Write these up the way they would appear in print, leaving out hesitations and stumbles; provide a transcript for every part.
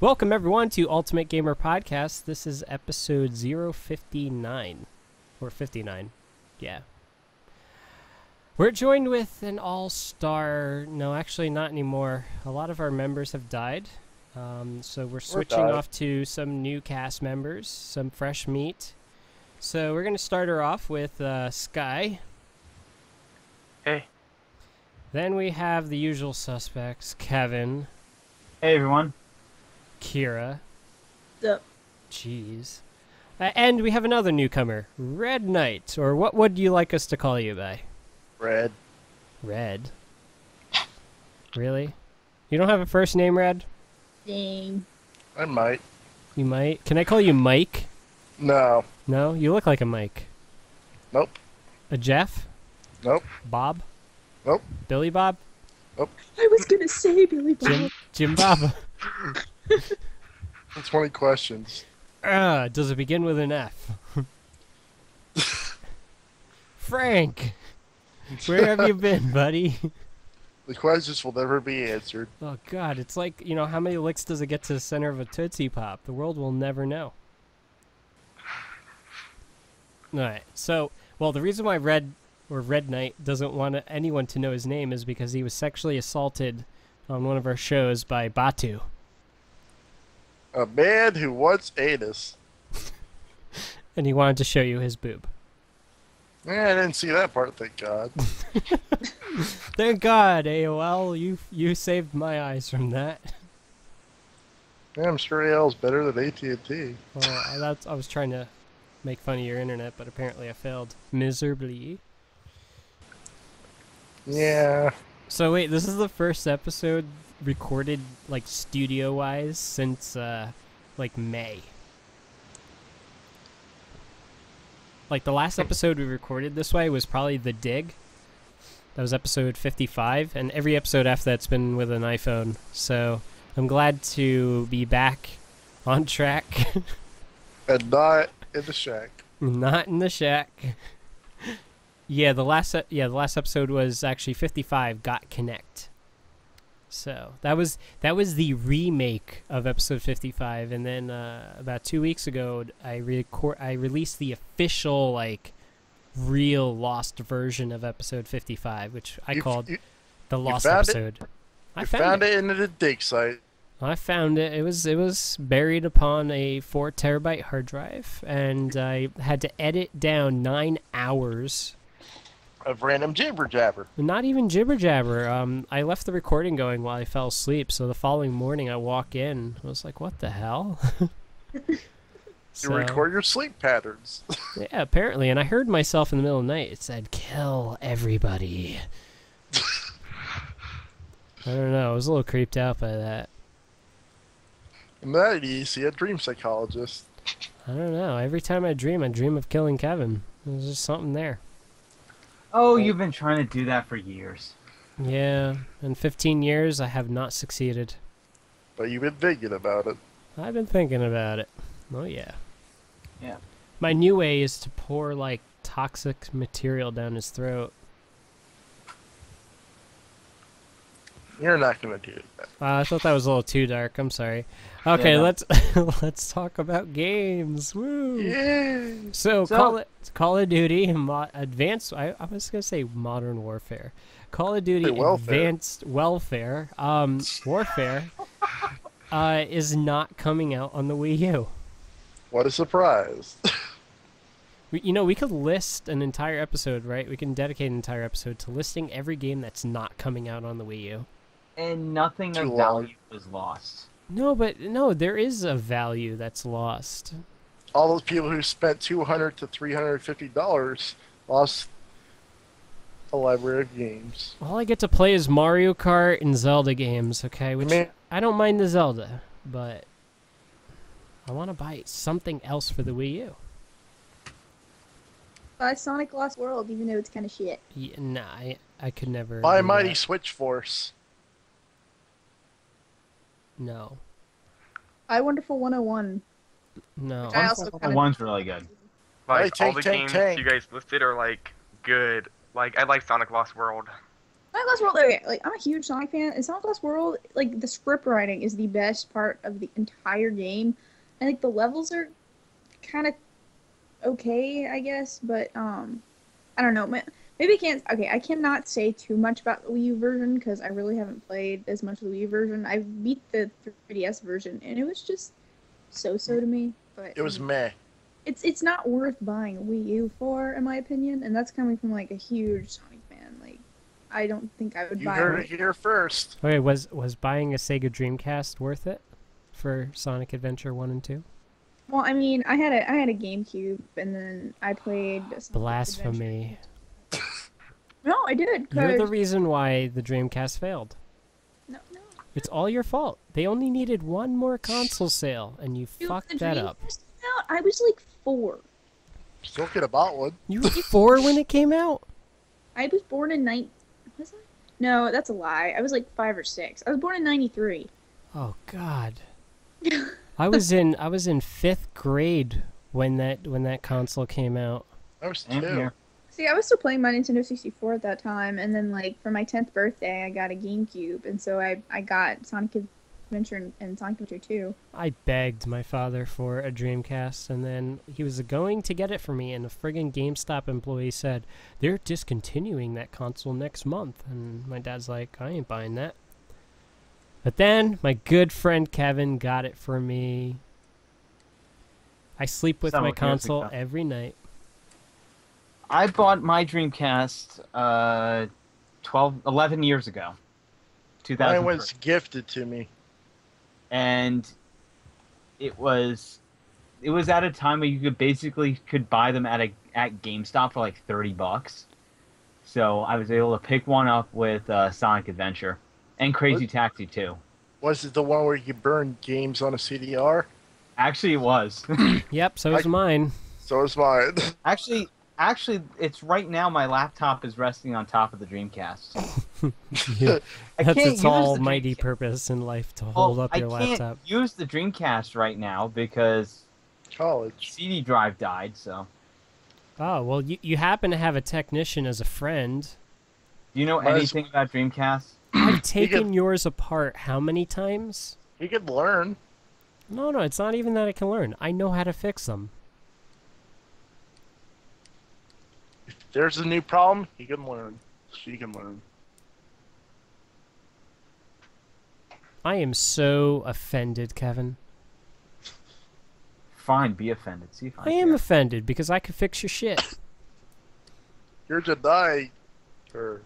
Welcome everyone to Ultimate Gamer Podcast. This is episode 059 or 59. Yeah. We're joined with an all-star. No, actually not anymore. A lot of our members have died. So we're switching off to some new cast members, some fresh meat. So we're going to start her off with Sky. Hey. Then we have the usual suspects, Kevin. Hey everyone. Kira. Yep. Jeez. And we have another newcomer, Red Knight, or what would you like us to call you by? Red. Red? Really? You don't have a first name, Red? Dang. I might. You might. Can I call you Mike? No. No? You look like a Mike. Nope. A Jeff? Nope. Bob? Nope. Billy Bob? Nope. I was gonna say Billy Bob. Jim Bob? 20 questions. Does it begin with an F? Frank! Where have you been, buddy? The questions will never be answered. Oh god, it's like, you know, how many licks does it get to the center of a Tootsie Pop? The world will never know. Alright, so, well, the reason why Red Knight doesn't want anyone to know his name is because he was sexually assaulted on one of our shows by Batu. A man who wants anus. And he wanted to show you his boob. I didn't see that part, thank God. Thank God, AOL, you saved my eyes from that. Yeah, I'm sure AOL's better than AT&T. Well, I was trying to make fun of your internet, but apparently I failed miserably. Yeah. So wait, this is the first episode recorded, like, studio-wise since, like, May. Like, the last episode we recorded this way was probably The Dig. That was episode 55, and every episode after that's been with an iPhone. So I'm glad to be back on track. And not in the shack. Not in the shack. Yeah, the last episode was actually 55. Got Connect. So that was the remake of episode 55, and then about 2 weeks ago, I released the official, like, real lost version of episode 55, which I called the lost episode. I found it in the dig site. I found it. It was buried upon a 4 terabyte hard drive, and I had to edit down 9 hours Of random jibber jabber. Not even jibber jabber. I left the recording going while I fell asleep, so the following morning I walk in. I was like, what the hell? You record your sleep patterns. Yeah, apparently. And I heard myself in the middle of the night. It said, kill everybody. I don't know. I was a little creeped out by that. And that you see a dream psychologist. I don't know. Every time I dream of killing Kevin. There's just something there. Oh, you've been trying to do that for years. Yeah, in 15 years, I have not succeeded. But you've been thinking about it. I've been thinking about it. Oh, yeah. Yeah. My new way is to pour, like, toxic material down his throat. You're not going to do that. I thought that was a little too dark. I'm sorry. Okay, Yeah, let's talk about games. Woo! Yeah. So Call of Duty Advanced. I was gonna say Modern Warfare. Call of Duty Advanced Warfare is not coming out on the Wii U. What a surprise. We could list an entire episode, right? We can dedicate an entire episode to listing every game that's not coming out on the Wii U. And nothing of value was lost. No, there is a value that's lost. All those people who spent $200 to $350 lost a library of games. All I get to play is Mario Kart and Zelda games, okay? Which I don't mind the Zelda, but I want to buy something else for the Wii U. Buy Sonic Lost World, even though it's kind of shit. Yeah, nah, I could never. Buy do Mighty that. Switch Force. No. I Wonderful 101. No. I also The one's really good. Hey, Like, all tank, the tank, games tank. you guys listed are, like, good. Like, I like Sonic Lost World. Sonic Lost World, okay, like I'm a huge Sonic fan, and Sonic Lost World, like the script writing is the best part of the entire game, and like the levels are kind of okay, I guess, but I don't know. Maybe I can't. Okay, I cannot say too much about the Wii U version because I really haven't played as much of the Wii U version. I beat the 3DS version, and it was just so to me. But It was meh. it's not worth buying a Wii U for, in my opinion, and that's coming from like a huge Sonic fan. Like, I don't think I would You buy heard it. it here first. Okay, was buying a Sega Dreamcast worth it for Sonic Adventure 1 and 2? Well, I mean, I had a GameCube, and then I played Sonic Blasphemy. Adventure. No, I did. You're the 'Cause- reason why the Dreamcast failed. no. It's all your fault. They only needed one more console sale, and you Dude, fucked the that up. Dreamcast came out, I was like 4. Still could have bought one. You were 4 when it came out? I was born in Was I? No, that's a lie. I was like 5 or 6. I was born in 93. Oh God. I was in 5th grade when that console came out. I was And 2. here. See, I was still playing my Nintendo 64 at that time, and then like for my 10th birthday, I got a GameCube, and so I got Sonic Adventure and Sonic Adventure 2. I begged my father for a Dreamcast, and then he was going to get it for me, and a friggin' GameStop employee said, they're discontinuing that console next month. And my dad's like, I ain't buying that. But then my good friend Kevin got it for me. I sleep with Several my years console ago. every night. I bought my Dreamcast 11 years ago. Mine 2003. was gifted to me. And it was at a time where you could buy them at GameStop for like $30. So I was able to pick one up with Sonic Adventure and Crazy Taxi 2. Was it the one where you burn games on a CDR? Actually, it was. Yep, so is mine. So is mine. Actually, it's right now. My laptop is resting on top of the Dreamcast. I That's can't its use almighty the Dreamcast. purpose in life, to hold up your I can't laptop. use the Dreamcast right now because College. CD drive died. So, Oh, well, you happen to have a technician as a friend. do you know Might as- anything about Dreamcast? I've taken yours apart how many times? You could learn. No, it's not even that I can learn. I know how to fix them. If there's a new problem, he can learn. She can learn. I am so offended, Kevin. Fine, be offended. See if I am offended because I could fix your shit. You're denied her.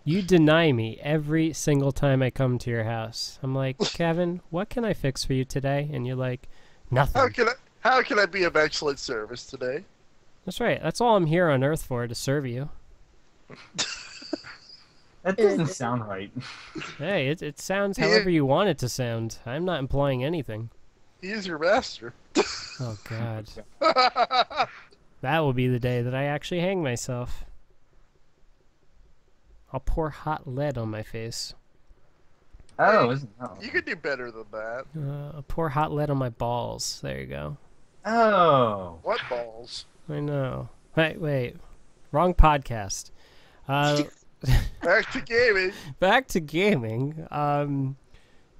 You deny me every single time I come to your house. I'm like, Kevin, what can I fix for you today? And you're like, nothing. How can I be of excellent service today? That's right. That's all I'm here on Earth for, to serve you. That doesn't sound right. Hey, it sounds however you want it to sound. I'm not implying anything. He is your master. Oh, God. That will be the day that I actually hang myself. I'll pour hot lead on my face. Oh, isn't that? You could do better than that. I'll pour hot lead on my balls. There you go. Oh. What balls? I know. Wait. Wrong podcast. Back to gaming. Back to gaming.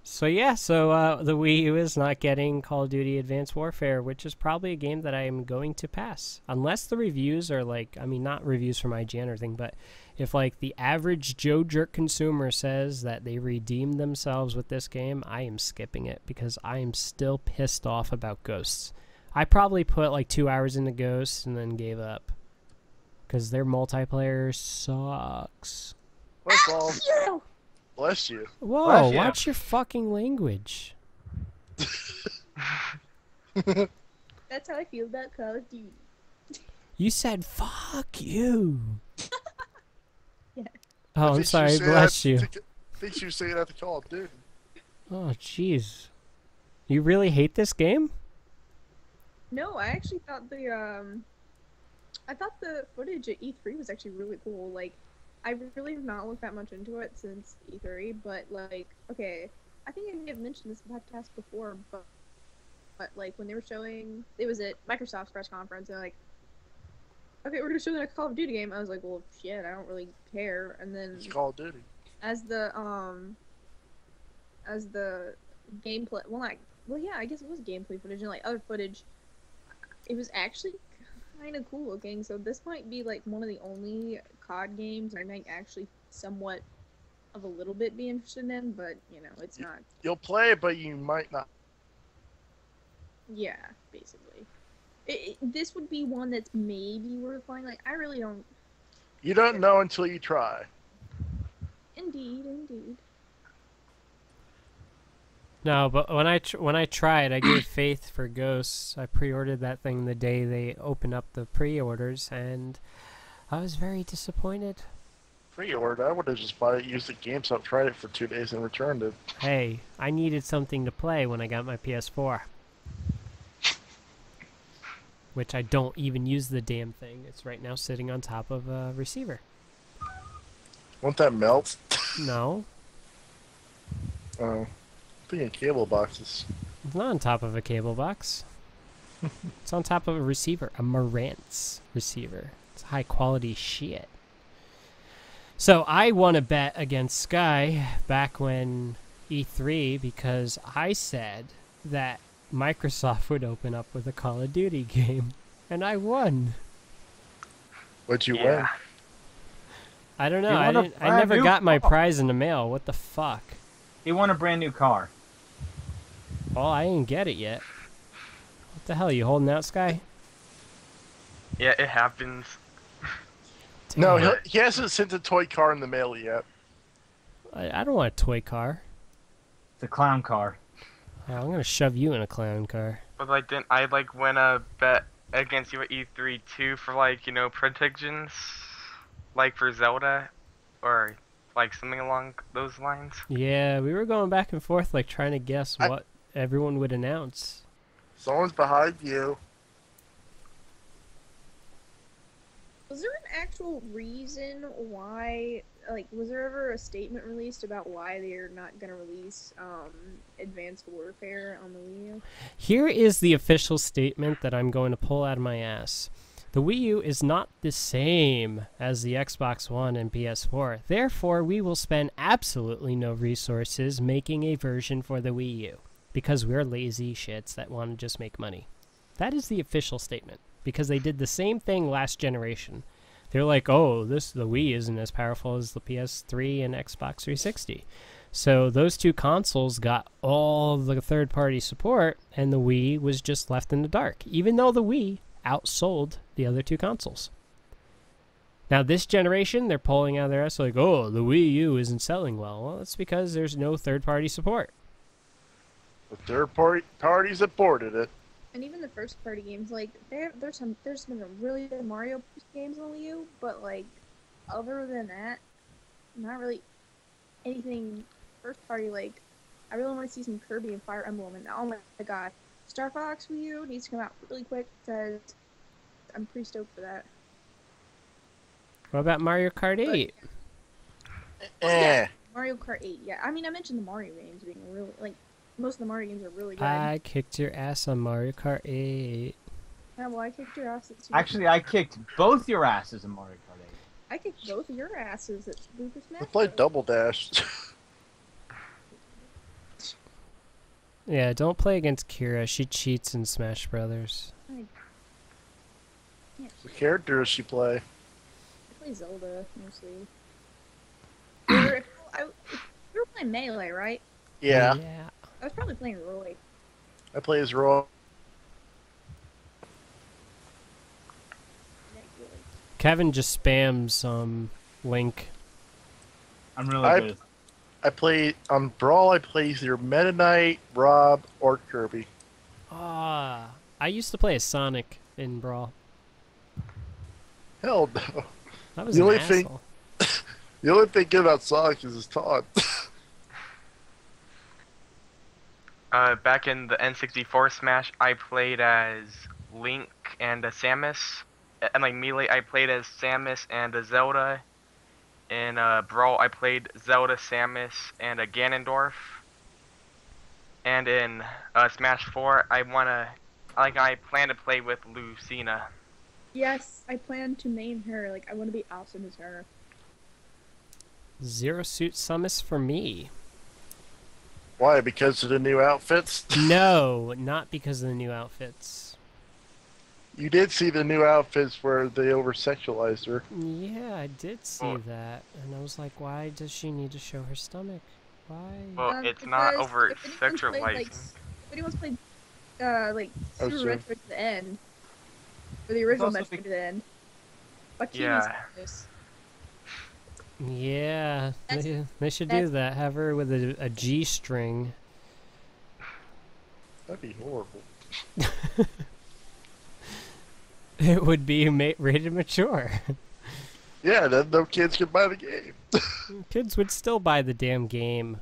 So the Wii U is not getting Call of Duty Advanced Warfare, which is probably a game that I am going to pass. Unless the reviews are not reviews from IGN or anything, but if the average Joe Jerk consumer says that they redeemed themselves with this game, I am skipping it because I am still pissed off about Ghosts. I probably put 2 hours into Ghosts and then gave up because their multiplayer sucks. What balls? Bless you. Whoa, Bless ya. watch your fucking language. That's how I feel about Call of Duty. You said fuck you. Yeah. Oh, I'm sorry, bless you. I think you say that to Call of Duty. Oh, jeez. You really hate this game? No, I actually thought the footage at E3 was actually really cool. Like, I really have not looked that much into it since E3, but okay, I think I may have mentioned this podcast before, but when they were showing, it was at Microsoft's press conference, they're like, okay, we're gonna show the next Call of Duty game. I was like, well, shit, I don't really care. And then It's Call of Duty. as the gameplay, well, yeah, I guess it was gameplay footage and like other footage. It was actually kind of cool looking. So this might be like one of the only COD games I might actually somewhat of a little bit be interested in, but you know, it's not. You'll play it, but you might not. Yeah, basically. This would be one that's maybe worth playing. Like, I really don't. You don't know until you try. Indeed, indeed. No, but when I tried, I gave Faith for Ghosts. I pre-ordered that thing the day they opened up the pre-orders, and I was very disappointed. Pre-order. I would have just bought it, used the GameStop, tried it for 2 days, and returned it. Hey, I needed something to play when I got my PS4. Which I don't even use the damn thing. It's right now sitting on top of a receiver. Won't that melt? No, Oh. Thinking cable boxes. it's not on top of a cable box. It's on top of a receiver, a Marantz receiver. It's high quality shit. So I won a bet against Sky back when E3 because I said that Microsoft would open up with a Call of Duty game, and I won. What'd you win? I don't know. You I won a didn't. I brand never new got my car. prize in the mail. What the fuck? He won a brand new car. Well, I didn't get it yet. What the hell? You holding out, Sky? Yeah, it happens. No, Damn. he hasn't sent a toy car in the mail yet. I don't want a toy car. It's a clown car. Oh, I'm gonna shove you in a clown car. But like, didn't I like win a bet against you at E3 too for like, you know, predictions, like for Zelda, or like something along those lines? Yeah, we were going back and forth, like trying to guess I- what everyone would announce. Someone's behind you. Was there an actual reason why, like, was there ever a statement released about why they're not gonna release Advanced Warfare on the Wii U? Here is the official statement that I'm going to pull out of my ass. The Wii U is not the same as the Xbox One and PS4. Therefore, we will spend absolutely no resources making a version for the Wii U because we're lazy shits that want to just make money. That is the official statement because they did the same thing last generation. They're like, "Oh, the Wii isn't as powerful as the PS3 and Xbox 360." So those two consoles got all the third-party support, and the Wii was just left in the dark, even though the Wii outsold the other two consoles. Now, this generation, they're pulling out of their ass like, oh, the Wii U isn't selling well. Well, that's because there's no third-party support. The third party supported it. And even the first party games, like there's some really good Mario games on the Wii U, but like other than that, not really anything first party. Like I really want to see some Kirby and Fire Emblem, and oh my god, Star Fox Wii U needs to come out really quick because I'm pretty stoked for that. What about Mario Kart 8? Mario Kart 8, yeah. I mean, I mentioned the Mario games being really like most of the Mario games are really good. I kicked your ass on Mario Kart 8. Yeah, well, I kicked your ass at Super Actually, I kicked both your asses in Mario Kart 8. I kicked both of your asses at Super Smash. We played Bros. Double Dash. Yeah, don't play against Kira. She cheats in Smash Brothers. The character does she play? I play Zelda mostly. You were playing Melee, right? Yeah. Yeah. I was probably playing Roy. I play as Roy. Kevin just spams Link. I'm really good. I play on Brawl. I play either Meta Knight, Rob, or Kirby. Ah, I used to play as Sonic in Brawl. Hell no. That was The an only thing- asshole. The only thing good about Sonic is his taunt. Back in the N64 Smash, I played as Link and Samus. And like Melee, I played as Samus and Zelda. In Brawl, I played Zelda, Samus, and Ganondorf. And in Smash 4, I plan to play with Lucina. Yes, I plan to main her. Like, I want to be awesome as her. Zero Suit Samus for me. Why? Because of the new outfits? No, not because of the new outfits. You did see the new outfits where they over-sexualized her. Yeah, I did see Well- that, and I was like, why does she need to show her stomach? Why? Well, it's not Because over if anyone's played, like, sexualizing. if anyone's played, like, Oh, Super sure. Retro to the end, or the original also Metro be- to the end, Bakini's Yeah. this. Yeah, That's- they should do that. Have her with a G-string. That'd be horrible. It would be rated mature. Yeah, then no kids could buy the game. Kids would still buy the damn game.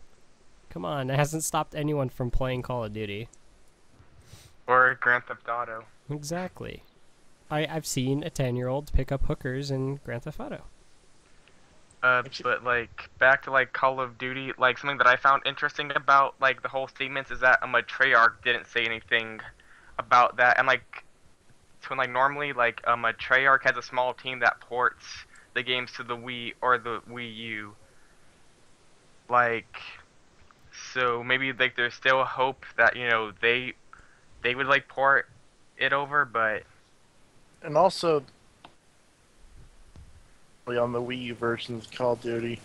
Come on, it hasn't stopped anyone from playing Call of Duty. Or Grand Theft Auto. Exactly. I've seen a 10-year-old pick up hookers in Grand Theft Auto. But like back to like Call of Duty, like something that I found interesting about like the whole statements is that Treyarch didn't say anything about that, and like so like normally like Treyarch has a small team that ports the games to the Wii or the Wii U. Like, so maybe like there's still hope that they would like port it over, but And also, on the Wii U version of Call of Duty.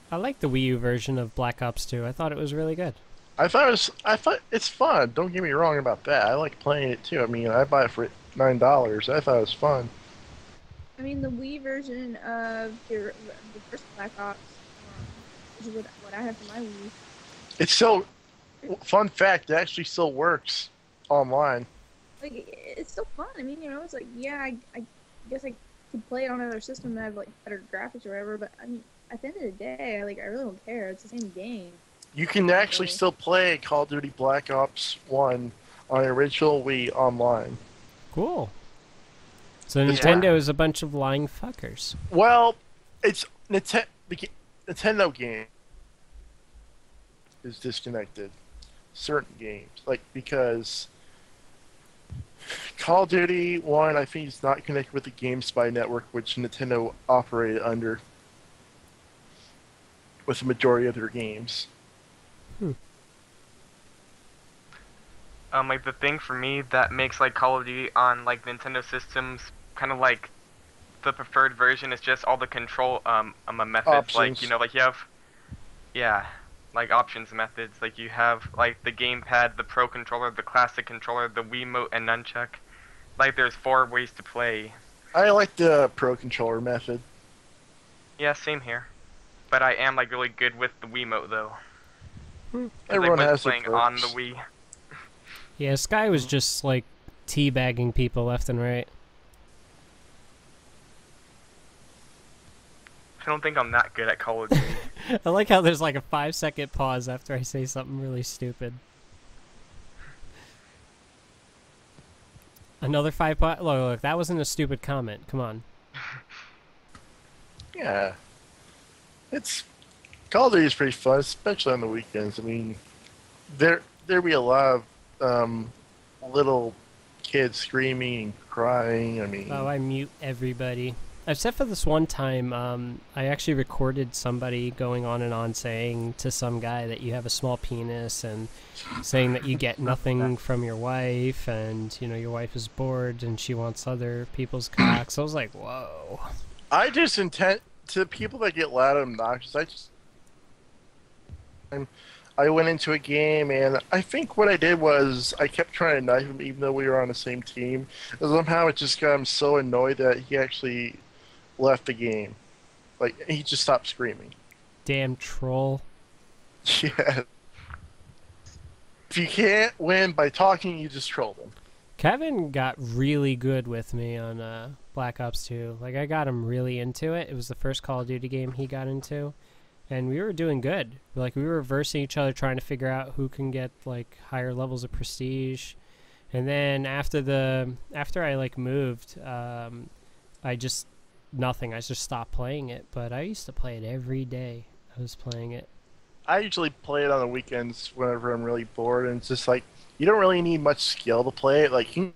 I like the Wii U version of Black Ops 2. I thought it was really good. I thought it's fun. Don't get me wrong about that. I like playing it too. I mean, I buy it for $9. I thought it was fun. I mean, the Wii version of the first Black Ops, which is what I have for my Wii. It's still, fun fact, it actually still works online. Like, it's still fun. I mean, it's like, yeah, I guess I could play it on another system and have like better graphics or whatever. But I mean, at the end of the day, I really don't care. It's the same game. You can actually still play Call of Duty Black Ops 1 on the original Wii online. Cool. So Yeah. Nintendo is a bunch of lying fuckers. Well, it's Nintendo game is disconnected. Certain games, like because Call of Duty 1, I think, is not connected with the GameSpy network, which Nintendo operated under with the majority of their games. like the thing for me that makes like Call of Duty on like Nintendo systems kind of like the preferred version is just all the control methods. Options. Like you have like options methods. Like you have like the gamepad, the Pro controller, the classic controller, the Wiimote, and nunchuck. Like there's 4 ways to play. I like the Pro Controller method. Yeah, same here. But I am like really good with the Wiimote though. 'Cause Everyone I was has their playing on the perks. Wii. Yeah, Sky was just like teabagging people left and right. I don't think I'm that good at Call of Duty. I like how there's like a 5-second pause after I say something really stupid. Another 5 look, that wasn't a stupid comment. Come on. Yeah. Call of Duty is pretty fun, especially on the weekends. I mean, there be a lot of little kids screaming and crying. I mean, Oh, I mute everybody. Except for this one time, I actually recorded somebody going on and on saying to some guy that you have a small penis and saying that you get nothing from your wife and, your wife is bored and she wants other people's cocks. I was like, whoa. I just intend to people that get loud and obnoxious. I went into a game and I think what I did was I kept trying to knife him even though we were on the same team. And somehow it just got him so annoyed that he actually left the game. Like, he just stopped screaming. Damn troll. Yeah. If you can't win by talking, you just troll them. Kevin got really good with me on Black Ops 2. Like, I got him really into it. It was the first Call of Duty game he got into. And we were doing good. Like, we were versing each other, trying to figure out who can get, like, higher levels of prestige. And then after I, like, moved, I just stopped playing it. But I used to play it every day. I was playing it. I usually play it on the weekends whenever I'm really bored, and it's just like, you don't really need much skill to play it. Like, you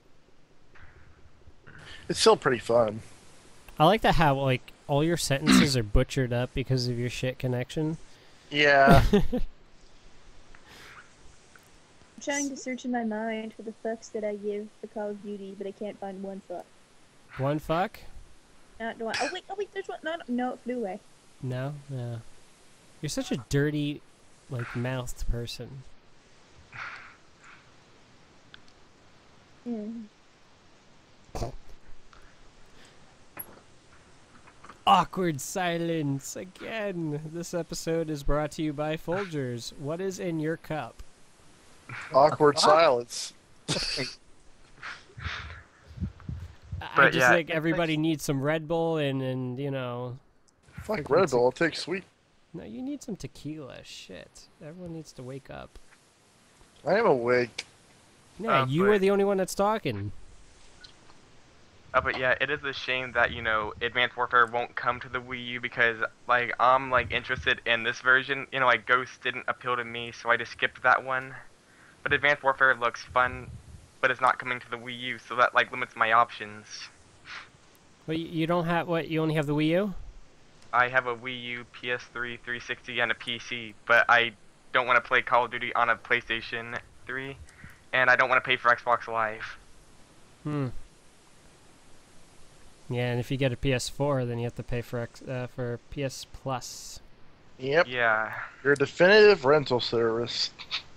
It's still pretty fun. I like that how like all your sentences are butchered up because of your shit connection. Yeah. I'm trying to search in my mind for the fucks that I give for Call of Duty, but I can't find one fuck. One fuck? Not do I. Oh wait, there's one. No, it flew away. No, no. You're such a dirty, like mouthed person. Mm. Awkward silence again. This episode is brought to you by Folgers. What is in your cup? Awkward silence. I But just yeah, think everybody needs some Red Bull and you know. Fuck Red Bull. I'll take sweet. No, you need some tequila. Shit. Everyone needs to wake up. I am awake. Yeah, you but- were the only one that's talking. But yeah, it is a shame that, you know, Advanced Warfare won't come to the Wii U because, like, I'm, like, interested in this version. You know, like, Ghost didn't appeal to me, so I just skipped that one. But Advanced Warfare looks fun, but it's not coming to the Wii U, so that, like, limits my options. Well, you don't have what? You only have the Wii U? I have a Wii U, PS3, 360, and a PC, but I don't want to play Call of Duty on a PlayStation 3, and I don't want to pay for Xbox Live. Hmm. Yeah, and if you get a PS4, then you have to pay for PS Plus. Yep. Yeah. Your definitive rental service.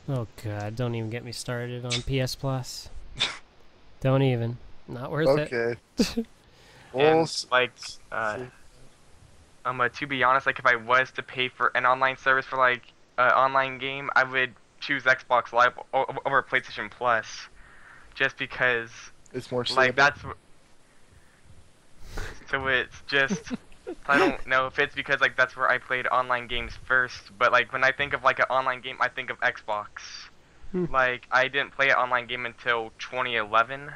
Oh god, don't even get me started on PS Plus. Don't even. Not worth it. Okay. Well, And, like, to be honest, like, if I was to pay for an online service for, like, an online game, I would choose Xbox Live over PlayStation Plus. Just because, it's more like, stable. that's... So it's just... I don't know if it's because, like, that's where I played online games first, but, like, when I think of, like, an online game, I think of Xbox. Like, I didn't play an online game until 2011.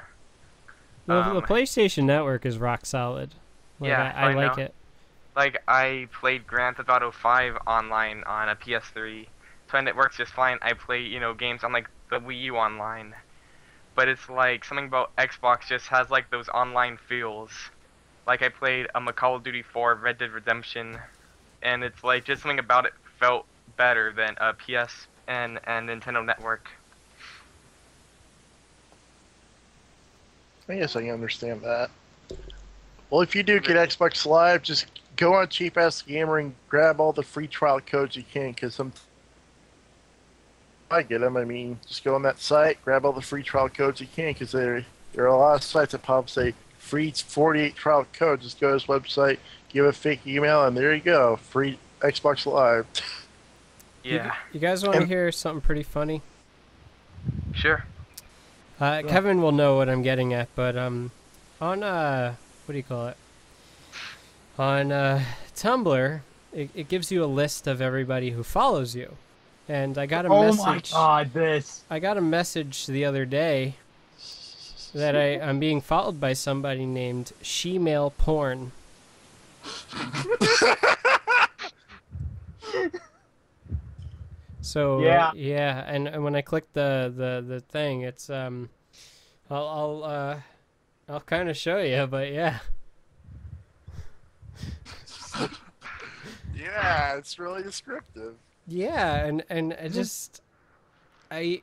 The PlayStation Network is rock solid. Like, Yeah, I I like know. it. Like, I played Grand Theft Auto 5 online on a PS3, and it works just fine. I play, you know, games on, like, the Wii U online. But it's like, something about Xbox just has, like, those online feels. Like, I played Call of Duty 4, Red Dead Redemption, and it's like, just something about it felt better than PS and Nintendo Network. I guess I can understand that. Well, if you do get Xbox Live, just go on Cheap Ass Gamer and grab all the free trial codes you can, because I get them. I mean, just go on that site, grab all the free trial codes you can, because there are a lot of sites that pop say free 48 trial codes. Just go to this website, give a fake email, and there you go, free Xbox Live. Yeah, You guys want to hear something pretty funny? sure. Kevin will know what I'm getting at, but on what do you call it? On Tumblr, it gives you a list of everybody who follows you, and I got a message. Oh my god, this. I got a message the other day that I'm being followed by somebody named She-Male Porn. So Yeah. and when I click the thing, it's I'll kind of show you, but yeah. Yeah, it's really descriptive. Yeah, and I just I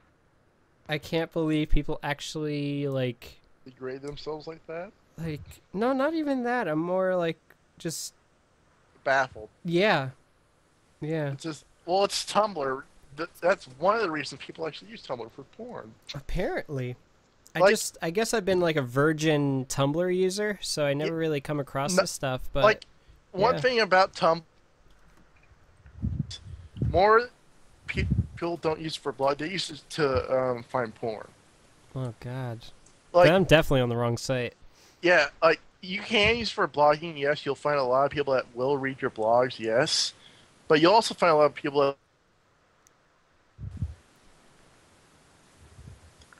can't believe people actually like Degrade themselves like that? no, not even that. I'm more like just Baffled. yeah. It's just, well, it's Tumblr. That's one of the reasons people actually use Tumblr for porn. Apparently. Like- I guess I've been like a virgin Tumblr user, so I never really come across this stuff, but Like, one yeah. thing about Tumblr, more people don't use it for blog, they use it to find porn. Oh god. Like, Then I'm definitely on the wrong site. yeah, like, you can use it for blogging, yes, you'll find a lot of people that will read your blogs, yes, but you'll also find a lot of people that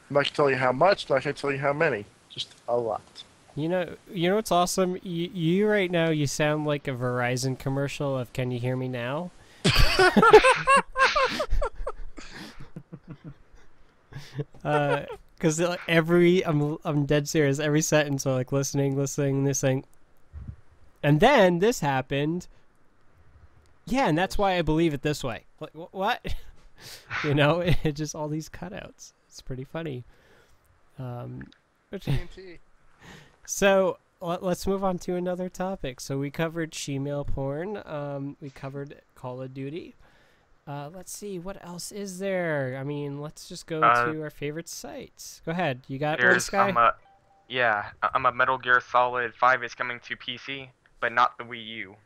I'm not going to tell you how much, I'm not going to tell you how many, just a lot. You know what's awesome? You right now, you sound like a Verizon commercial of "Can you hear me now?" Because I'm dead serious. Every sentence, I'm like listening, listening. And then this happened. Yeah, and that's why I believe it this way. Like, what? You know, it just all these cutouts. It's pretty funny. TNT. So let's move on to another topic. So we covered shemale porn. We covered Call of Duty. Let's see, what else is there? I mean, let's just go to our favorite sites. Go ahead. You got one, Sky? I'm a Metal Gear Solid 5 is coming to PC, but not the Wii U.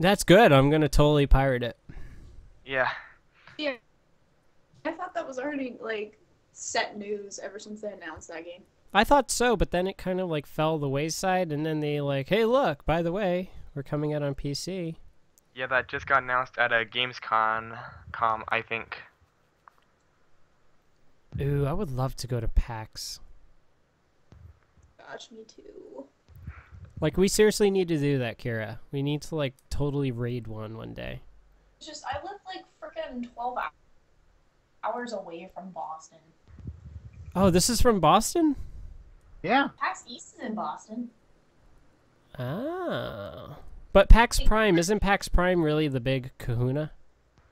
That's good. I'm gonna totally pirate it. Yeah. Yeah. I thought that was already like set news ever since they announced that game. I thought so, but then it kind of like fell the wayside, and then they like, hey, look, by the way, we're coming out on PC. Yeah, that just got announced at a Gamescom, I think. Ooh, I would love to go to PAX. Gosh, me too. Like, we seriously need to do that, Kira. We need to like totally raid one day. It's just I live like freaking 12 hours away from Boston. Oh, this is from Boston? Yeah. PAX East is in Boston. Ah. But PAX Prime, isn't PAX Prime really the big kahuna?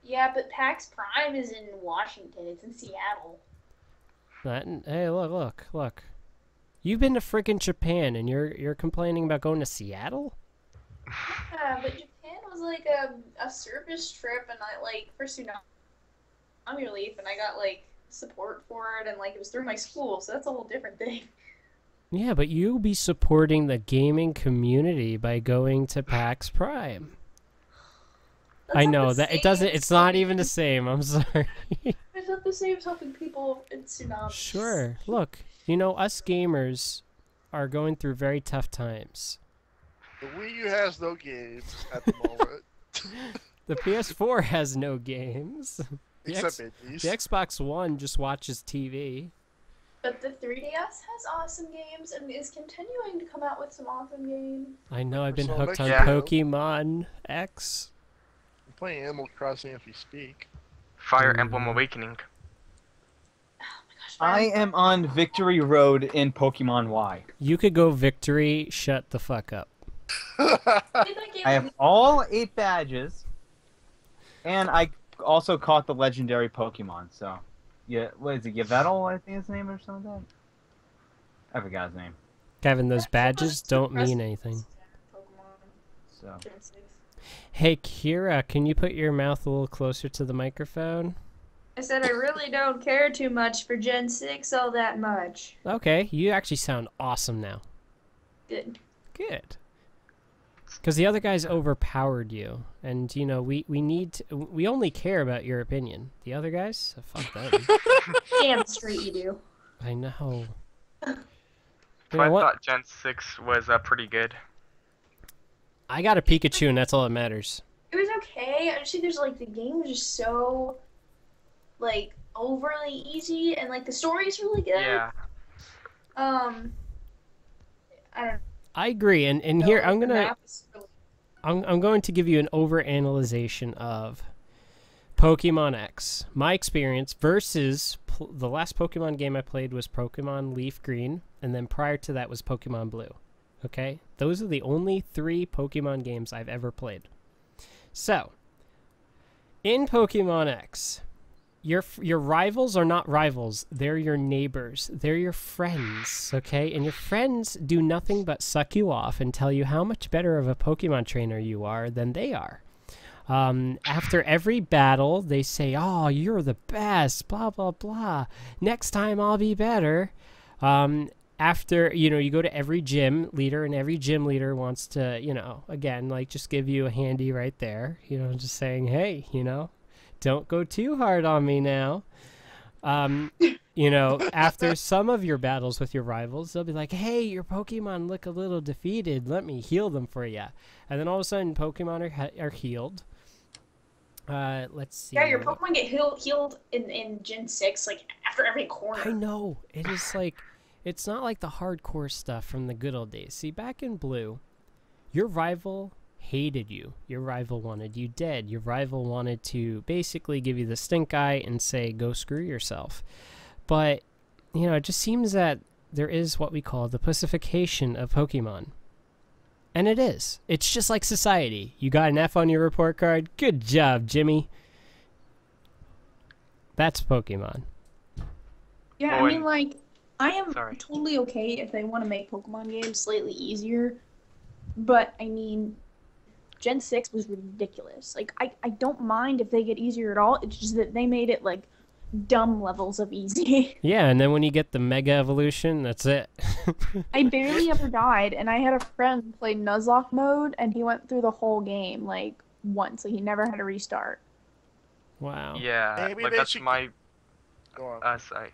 Yeah, but PAX Prime is in Washington. It's in Seattle. Hey, look. You've been to freaking Japan, and you're complaining about going to Seattle? Yeah, but Japan was like a service trip, and I like for tsunami relief, and I got like support for it, and like it was through my school, so that's a whole different thing. Yeah, but you'll be supporting the gaming community by going to PAX Prime. That's I not know the that it same. doesn't. It's not even the same. I'm sorry. It's not the same as helping people in tsunamis. Sure. Look, you know, us gamers are going through very tough times. The Wii U has no games at the moment. The PS4 has no games. Except indies. The Xbox One just watches TV. But the 3DS has awesome games and is continuing to come out with some awesome games. I know, I've been Persona hooked on Yeah. Pokemon X. I'm playing Animal Crossing as we speak. Fire Emblem Awakening. I am on Victory Road in Pokemon Y. You could go Victory, shut the fuck up. I have all 8 badges, and I also caught the legendary Pokemon, so... Yeah, what is it, Yveltal, I think his name, or something like that? I forgot his name. Kevin, those badges don't mean anything. So. Hey, Kira, can you put your mouth a little closer to the microphone? I said I really don't care too much for Gen 6 all that much. Okay, you actually sound awesome now. Good. Good. Because the other guys overpowered you, and you know we only care about your opinion. The other guys, fuck them. Damn straight you do. I know. You So I know what? thought Gen 6 was pretty good. I got a Pikachu, and that's all that matters. It was okay. I just think there's like the game was just so like overly easy, and like the story's really good. Yeah. I don't I agree, and know. here like, I'm the gonna. map is really- I'm going to give you an overanalyzation of Pokemon X. My experience versus the last Pokemon game I played was Pokemon Leaf Green, and then prior to that was Pokemon Blue. Okay? Those are the only 3 Pokemon games I've ever played. So, in Pokemon X, your rivals are not rivals. They're your neighbors. They're your friends, okay? And your friends do nothing but suck you off and tell you how much better of a Pokemon trainer you are than they are. After every battle, they say, oh, you're the best, blah, blah, blah. Next time I'll be better. After, you know, you go to every gym leader, and every gym leader wants to, you know, again, like just give you a handy right there. You know, just saying, hey, you know, don't go too hard on me now. You know, after some of your battles with your rivals, they'll be like, hey, your Pokemon look a little defeated. Let me heal them for you. And then all of a sudden, Pokemon are healed. Let's see. Yeah, your Pokemon get healed in Gen 6 like after every corner. I know. It is like, it's not like the hardcore stuff from the good old days. See, back in Blue, your rival hated you. Your rival wanted you dead. Your rival wanted to basically give you the stink eye and say, go screw yourself. But, you know, it just seems that there is what we call the pussification of Pokemon. And it is. It's just like society. You got an F on your report card? Good job, Jimmy. That's Pokemon. Yeah, Oh, I mean, like, I am Sorry. totally okay if they want to make Pokemon games slightly easier, but I mean, Gen 6 was ridiculous. Like, I don't mind if they get easier at all, it's just that they made it, like, dumb levels of easy. Yeah, and then when you get the Mega Evolution, that's it. I barely ever died, and I had a friend play Nuzlocke mode, and he went through the whole game, like, once. Like, he never had to restart. Wow. Yeah, Maybe like they that's should- my Go on. sorry.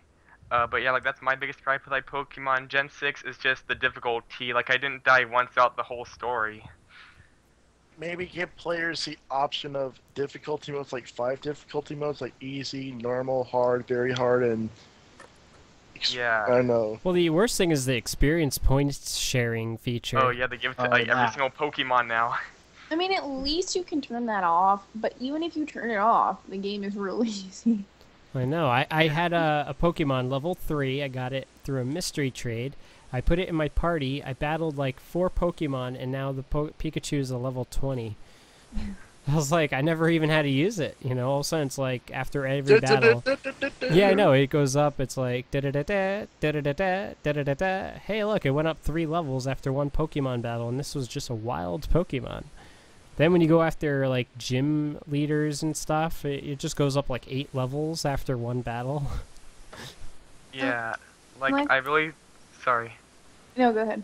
But yeah, like that's my biggest gripe with like Pokemon Gen 6 is just the difficulty. Like I didn't die once throughout the whole story. Maybe give players the option of difficulty modes, like 5 difficulty modes, like easy, normal, hard, very hard, and I Yeah. don't know. Well, the worst thing is the experience points sharing feature. Oh yeah, they give it to Oh, like every that. single Pokemon now. I mean, at least you can turn that off, but even if you turn it off, the game is real easy. I know. I had a Pokemon level 3. I got it through a mystery trade. I put it in my party. I battled like 4 Pokemon, and now the Pikachu is a level 20. I was like, I never even had to use it. You know, all of a sudden it's like after every battle. Yeah, I know. It goes up. It's like da-da-da-da, da-da-da-da, da-da-da-da. Hey, look, it went up 3 levels after 1 Pokemon battle, and this was just a wild Pokemon. Then when you go after like gym leaders and stuff, it just goes up like 8 levels after 1 battle. Yeah, like Like- I really, sorry. No, go ahead.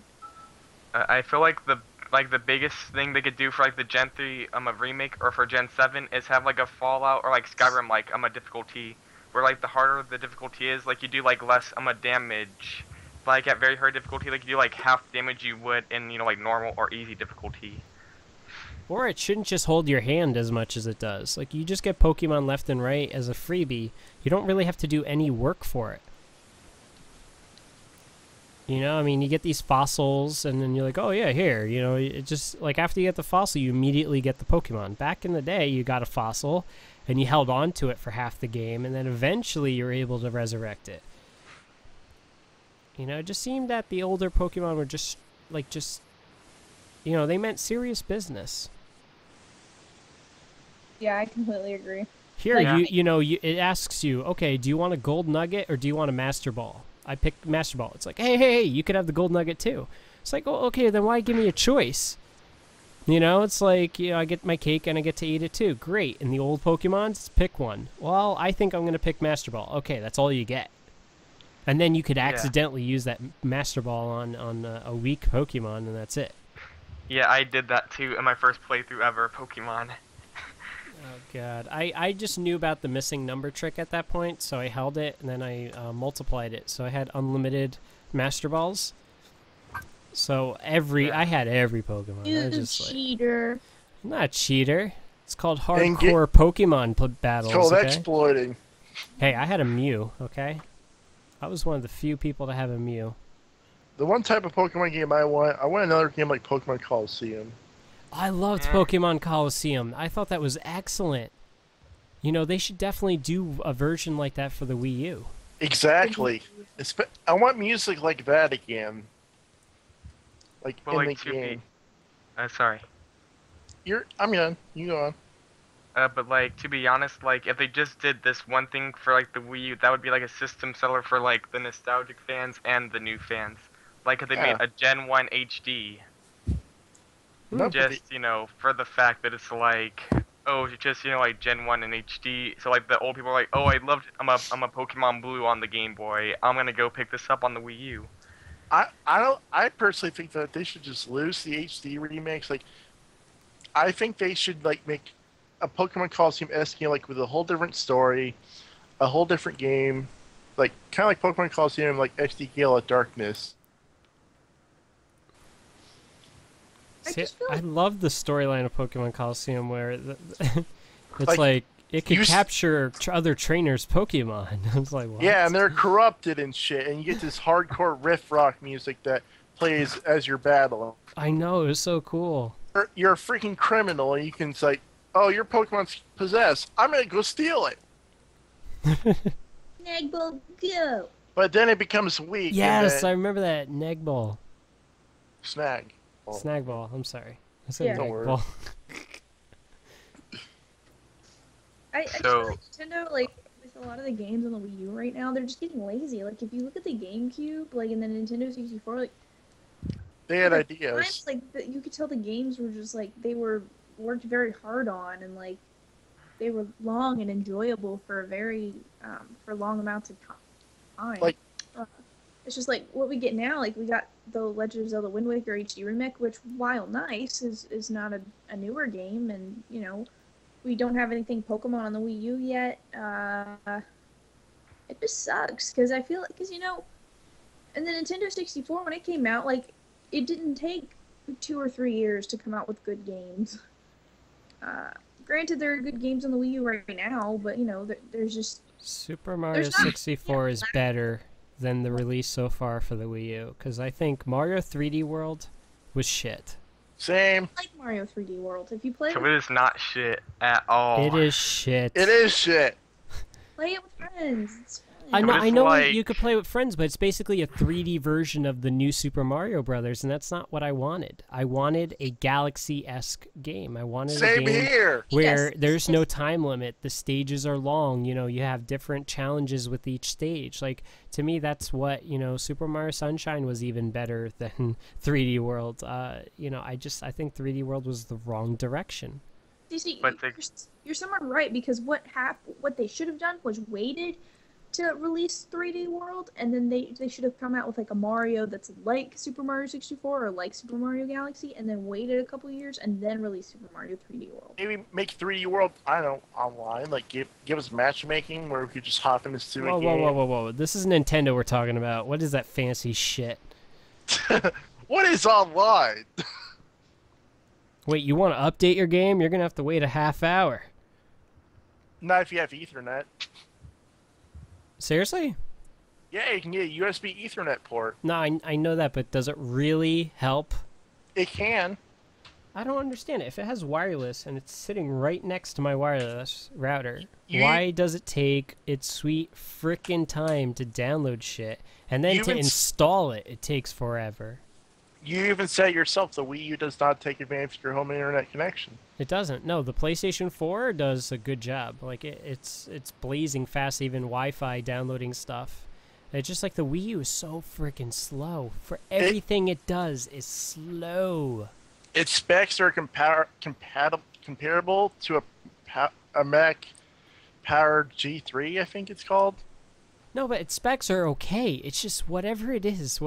I feel like the biggest thing they could do for like the Gen 3 a remake or for Gen 7 is have like a Fallout or like Skyrim like a difficulty where like the harder the difficulty is, like you do like less damage. Like at very hard difficulty, like you do like half the damage you would in like normal or easy difficulty. Or it shouldn't just hold your hand as much as it does. Like, you just get Pokemon left and right as a freebie. You don't really have to do any work for it. You know, I mean, you get these fossils, and then you're like, oh, yeah, here. You know, it just, like, after you get the fossil, you immediately get the Pokemon. Back in the day, you got a fossil, and you held on to it for half the game, and then eventually you're able to resurrect it. You know, it just seemed that the older Pokemon were just, you know, they meant serious business. Yeah, I completely agree. Here, Like- it asks you, okay, do you want a gold nugget or do you want a master ball? I picked master ball. It's like, hey, you could have the gold nugget too. It's like, oh, okay, then why give me a choice? You know, it's like, you know, I get my cake and I get to eat it too. Great. And the old Pokemons, pick one. Well, I think I'm going to pick master ball. Okay, that's all you get. And then you could accidentally use that master ball on a weak Pokemon, and that's it. Yeah, I did that too in my first playthrough ever of Pokemon. Oh, God. I just knew about the missing number trick at that point, so I held it, and then I multiplied it. So I had unlimited Master Balls. So I had every Pokemon. I You was just like, cheater. I'm not a cheater. It's called And hardcore Pokemon battles, It's called okay? exploiting. Hey, I had a Mew, okay? I was one of the few people to have a Mew. The one type of Pokemon game I want another game like Pokemon Coliseum. I loved Yeah. Pokemon Coliseum. I thought that was excellent. You know, they should definitely do a version like that for the Wii U. Exactly. I want music like that again. Like Well, in like, the to be- game. Sorry. I'm done. You go on. But like to be honest, like if they just did this one thing for like the Wii U, that would be like a system seller for like the nostalgic fans and the new fans. Like if they Yeah. made a Gen 1 HD, Not for just for the fact that it's like, oh, it's just like Gen 1 in HD. So like the old people are like, oh, I'm a Pokemon Blue on the Game Boy. I'm gonna go pick this up on the Wii U. I personally think that they should just lose the HD remakes. Like, I think they should like make a Pokemon Coliseum esque game, like with a whole different story, a whole different game, like kind of like Pokemon Coliseum, like XD Gale of Darkness. I See, just feel I like- love the storyline of Pokemon Coliseum where it's Like, like it could you s- capture other trainers' Pokemon. I was like, what? Yeah, and they're corrupted and shit, and you get this hardcore riff rock music that plays as you're battling. I know, it was so cool. You're a freaking criminal, and you can say, "Oh, your Pokemon's possessed. I'm gonna go steal it." Snagball, go! But then it becomes weak. Yes, And I then remember that neg ball. snag. Snag ball. I'm sorry. I said Yeah. Don't neg worry. ball. I feel So- like Nintendo, like, with a lot of the games on the Wii U right now, they're just getting lazy. Like, if you look at the GameCube, like, and the Nintendo 64, like, They had at ideas. times, like, you could tell the games were just, like, they were worked very hard on, and, like, they were long and enjoyable for for long amounts of time. Like- uh, it's just like what we get now. Like we got the Legend of Zelda Wind Waker HD remake, which while nice is not a newer game, and you know we don't have anything Pokemon on the Wii U yet. It just sucks because I feel like because you know, and the Nintendo 64 when it came out, like it didn't take 2 or 3 years to come out with good games. Granted, there are good games on the Wii U right now, but you know, there's just Super Mario There's not- 64 is better than the release so far for the Wii U, because I think Mario 3D World was shit. Same. like Mario 3D World. If you play So it is not shit at all. It is shit. It is shit. play it with friends, it's I fun. know, But I it's know like- you could play with friends, but it's basically a 3D version of the new Super Mario Brothers, and that's not what I wanted. I wanted a Galaxy-esque game. I wanted a Same game here. where Yes, there's no yes. time limit. The stages are long. You know, you have different challenges with each stage. Like, to me, that's what, you know, Super Mario Sunshine was even better than 3D World. You know, I think 3D World was the wrong direction. You see, But they- you're somewhat right because what they should have done was waited to release 3D World, and then they should have come out with like a Mario that's like Super Mario 64 or like Super Mario Galaxy, and then waited a couple years and then release Super Mario 3D World. Maybe make 3D World, I don't know, online. Like give us matchmaking where we could just hop into a Whoa, game. whoa. This is Nintendo we're talking about. What is that fancy shit? What is online? Wait, you want to update your game? You're going to have to wait a half hour. Not if you have Ethernet. Seriously? Yeah, you can get a USB Ethernet port. No, I know that, but does it really help? It can. I don't understand it. If it has wireless and it's sitting right next to my wireless router, You- why does it take its sweet frickin' time to download shit? And then You to even install it, it takes forever. You even said yourself the Wii U does not take advantage of your home internet connection. It doesn't. No, the PlayStation 4 does a good job. Like, it's blazing fast, even Wi-Fi downloading stuff. It's just like the Wii U is so freaking slow. For everything it does is slow. Its specs are comparable to a Mac powered G3, I think it's called. No, but its specs are okay. It's just whatever it is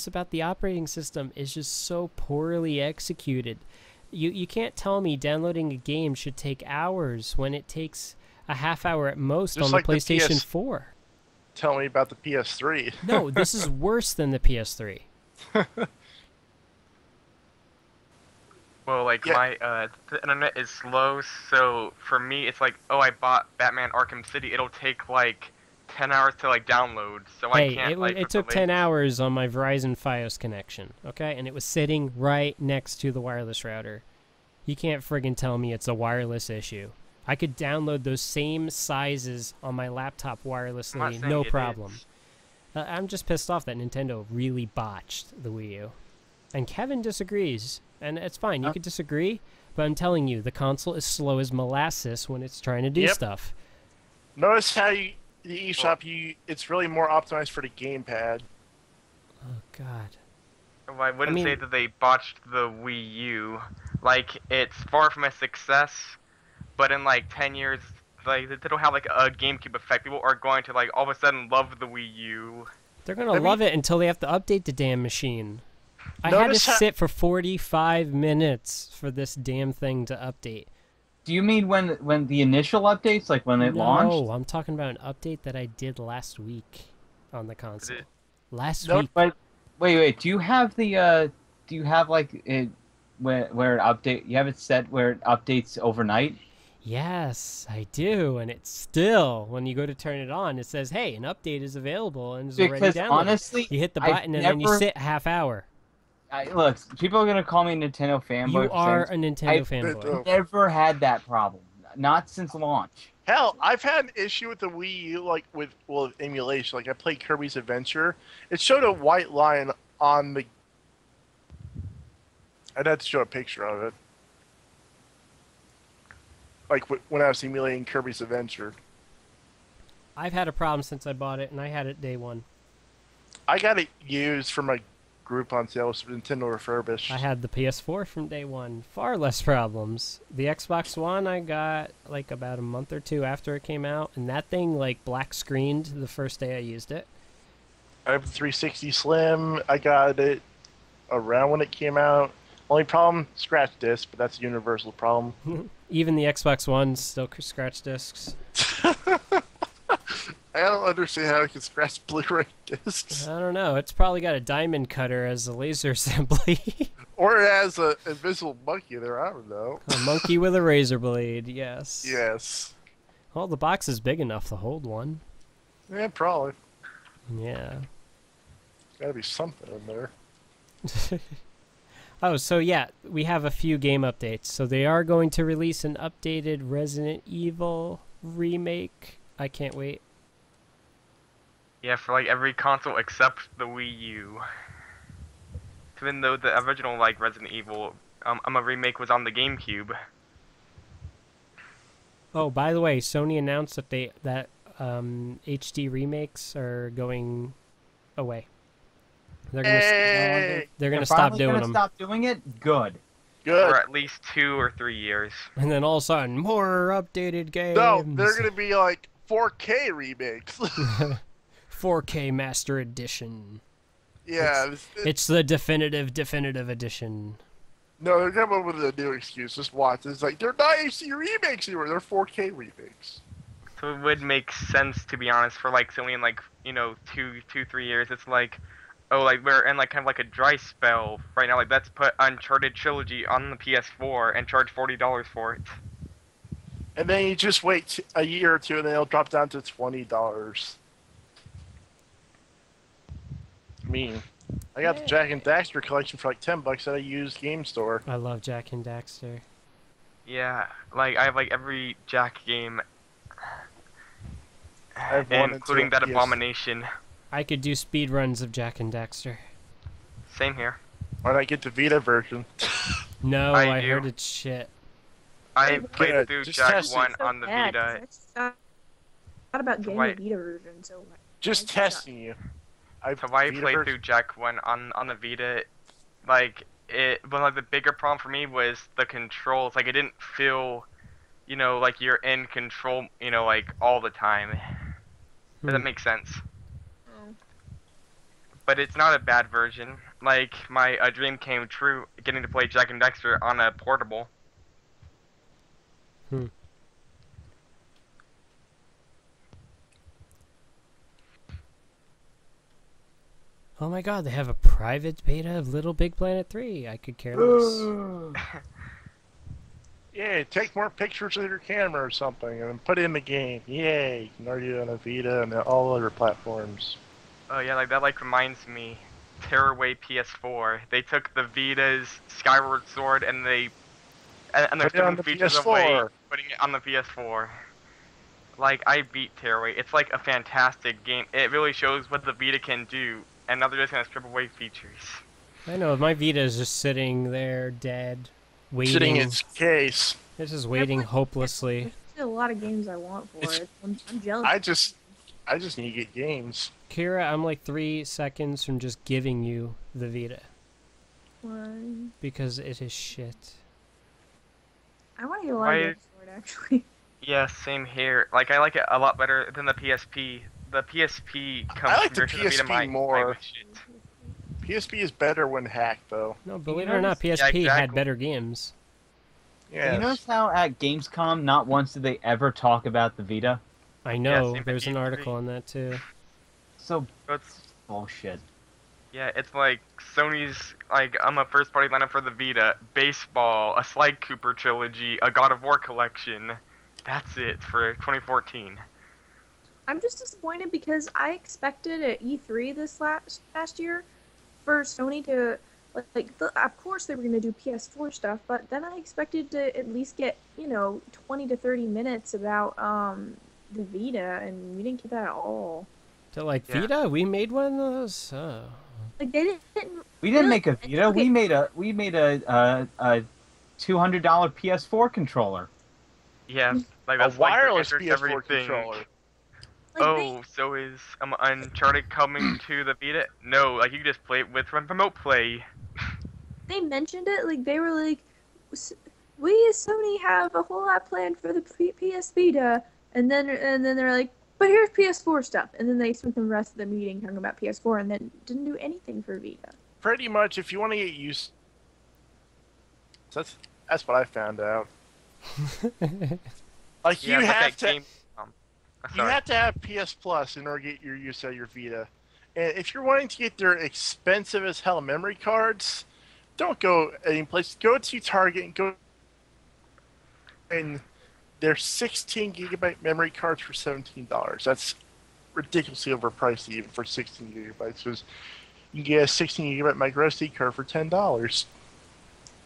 about the operating system is just so poorly executed. You can't tell me downloading a game should take hours when it takes a half hour at most Just on like the the PlayStation PS 4. Tell me about the PS3. No, this is worse than the PS3. Well, like Yeah. my the internet is slow, so for me it's like, oh, I bought Batman Arkham City. It'll take like 10 hours to like download, so I Hey, can't it, like. it with took the 10 late- hours on my Verizon Fios connection, okay? And it was sitting right next to the wireless router. You can't friggin' tell me it's a wireless issue. I could download those same sizes on my laptop I'm not wirelessly, saying no it problem. is. I'm just pissed off that Nintendo really botched the Wii U. And Kevin disagrees, and it's fine. You could disagree, but I'm telling you, the console is slow as molasses when it's trying to do Yep. stuff. Notice how the eShop, it's really more optimized for the gamepad. Oh, God. Well, I wouldn't mean- say that they botched the Wii U. Like, it's far from a success, but in like 10 years, like they don't have like a GameCube effect. People are going to like all of a sudden love the Wii U. They're gonna I mean- love it until they have to update the damn machine. I had to Notice how- sit for 45 minutes for this damn thing to update. Do you mean when the initial updates, like when it launched? No, I'm talking about an update that I did last week on the console. it- Last No, week. But wait, do you have the do you have like it where it update? You have it set where it updates overnight? Yes, I do, and it's still when you go to turn it on, it says, "Hey, an update is available and is already Because downloaded." honestly, You hit the I've button and then you never- sit a half hour. Look, people are gonna call me a Nintendo fanboy. You for are a saying Nintendo I've fanboy. been- never had that problem. not since launch. Hell, I've had an issue with the Wii U, like with emulation. Like I played Kirby's Adventure, it showed a white line on the. I'd have to show a picture of it. Like when I was emulating Kirby's Adventure. I've had a problem since I bought it, and I had it day one. I got it used for my group on sale with Nintendo refurbished. I had the PS4 from day one. Far less problems. The Xbox One I got like about a month or two after it came out, and that thing like black screened the first day I used it. I have the 360 Slim. I got it around when it came out. Only problem, scratch disc, but that's a universal problem. Even the Xbox One still scratch discs. I don't understand how it can scratch Blu-ray discs. I don't know. It's probably got a diamond cutter as a laser assembly. Or it has an invisible monkey there, I don't know. A monkey with a razor blade, yes. Yes. Well, the box is big enough to hold one. Yeah, probably. Yeah. Gotta be something in there. Oh, so yeah, we have a few game updates. So they are going to release an updated Resident Evil remake. I can't wait. Yeah, for like every console except the Wii U. Even though the original like Resident Evil a remake was on the GameCube. Oh, by the way, Sony announced that HD remakes are going away. They're gonna Hey! they're gonna They're stop finally doing gonna them, Stop doing it. Good. Good. For at least 2 or 3 years. and then all of a sudden more updated games. No, they're gonna be like 4K remakes. 4K Master Edition. Yeah. It's the definitive edition. No, they're coming up with a new excuse. Just watch. It's like, they're not HD remakes anymore. They're 4K remakes. So it would make sense, to be honest, for like only in like, 3 years. It's like, oh, like we're in like kind of like a dry spell right now. Like let's put Uncharted Trilogy on the PS4 and charge $40 for it. And then you just wait a year or two, and then it'll drop down to $20. I mean, I got the Jack and Daxter collection for like $10 at a used game store. I love Jack and Daxter. Yeah, like I have like every Jack game, I have one including and two that on PS. Abomination. I could do speed runs of Jack and Daxter. Same here. Why not get the Vita version? No, I I do. heard it's shit. I played Good, through just Jack test it. 1 on the Vita. I thought about getting why- a Vita version, so Just testing you. So I played through Jack 1 on the Vita, like but like the bigger problem for me was the controls. Like it didn't feel, like you're in control, like all the time. Does that make sense? Oh. But it's not a bad version. Like my dream came true, getting to play Jack and Dexter on a portable. Oh my god, they have a private beta of Little Big Planet 3. I could care less. Yeah, take more pictures with your camera or something, and put it in the game. Yay! You can already do it on a Vita and all other platforms. Oh yeah, like that reminds me. Tearaway PS4. They took the Vita's Skyward Sword and they're Put it on stripping the features PS4. away, putting it on the PS4. Like I beat Tearaway. It's like a fantastic game. It really shows what the Vita can do, and now they're just gonna strip away features. I know, my Vita is just sitting there dead, waiting. Sitting in its case. It's just waiting hopelessly. There's still a lot of games I want for It's- it. I'm jealous. I just need to get games. Kira, I'm like 3 seconds from just giving you the Vita. Why? Because it is shit. I want to get a lot Why- of games for it, actually. Yeah, same here. Like I like it a lot better than the PSP. The PSP comes I like the from Vita, PSP more. my shit. PSP is better when hacked, though. No, believe it You or not, notice- PSP Yeah, had exactly. better games. Yeah. You notice how at Gamescom, not once did they ever talk about the Vita? I know, same there's with an E3. article on that too. So It's bullshit. Yeah, it's like Sony's like I'm a first party lineup for the Vita, baseball, a Sly Cooper trilogy, a God of War collection. That's it for 2014. I'm just disappointed because I expected at E3 this last year for Sony to Of course they were going to do PS4 stuff, but then I expected to at least get 20 to 30 minutes about the Vita, and we didn't get that at all. To like Yeah. Vita, we made one of those. Oh. Like they didn't. We didn't really- make a Vita. okay, We made a $200 PS4 controller. Yeah, like A that's like the wireless answer to PS4 everything. controller. like, Oh, so is Uncharted coming to the Vita? No, like you can just play it with remote play. they mentioned it. Like they were like, we as Sony have a whole lot planned for the PS Vita, and then they're like, but here's PS4 stuff, and then they spent the rest of the meeting talking about PS4, and then didn't do anything for Vita. Pretty much, if you want to get used, that's what I found out. Like Yeah, you like have that to. game. You have to have PS Plus in order to get your use out of your Vita. And if you're wanting to get their expensive as hell memory cards, don't go any place. Go to Target and go. And they're 16 gigabyte memory cards for $17. That's ridiculously overpriced even for 16 gigabytes. Because you can get a 16 gigabyte micro SD card for $10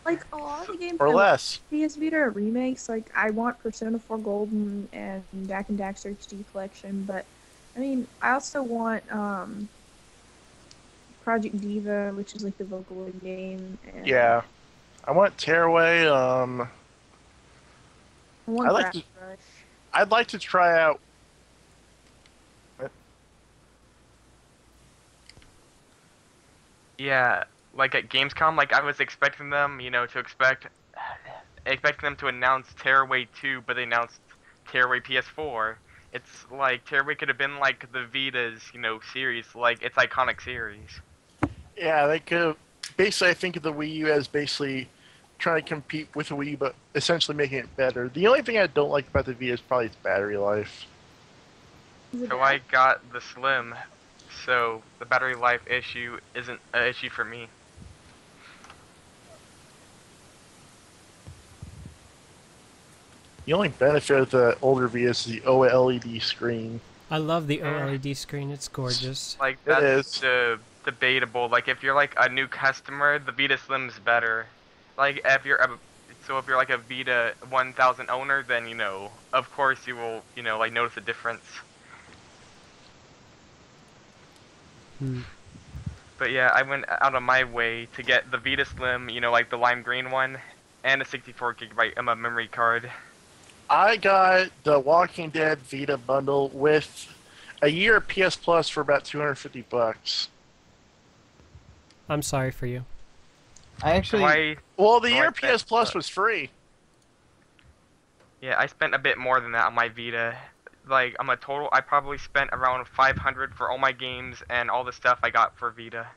Like a lot of the games or I less. PS Vita are remakes. Like I want Persona 4 Golden and Dak and Daxter HD Collection, but I mean I also want Project Diva, which is like the Vocaloid game. And Yeah, I want Tearaway. I want I like Crash to- Rush. I'd like to try out. Yeah, like at Gamescom, like I was expecting them, expecting them to announce Tearaway 2, but they announced Tearaway PS4. It's like Tearaway could have been like the Vita's, series, like its iconic series. Yeah, they could. Basically, I think of the Wii U as basically trying to compete with the Wii U, but essentially making it better. The only thing I don't like about the Vita is probably its battery life. Is it So bad? I got the Slim, so the battery life issue isn't an issue for me. The only benefit of the older Vita is the OLED screen. I love the OLED screen. It's gorgeous. Like It that's is. debatable. Like if you're like a new customer, the Vita Slim's better. Like if you're like a Vita 1000 owner, then of course you will like notice a difference. Hmm. But yeah, I went out of my way to get the Vita Slim, like the lime green one, and a 64 gigabyte memory card. I got the Walking Dead Vita bundle with a year of PS Plus for about $250. I'm sorry for you. I actually, So Well, the I year of like that, PS Plus but- was free. I spent a bit more than that on my Vita. Like I probably spent around 500 for all my games and all the stuff I got for Vita.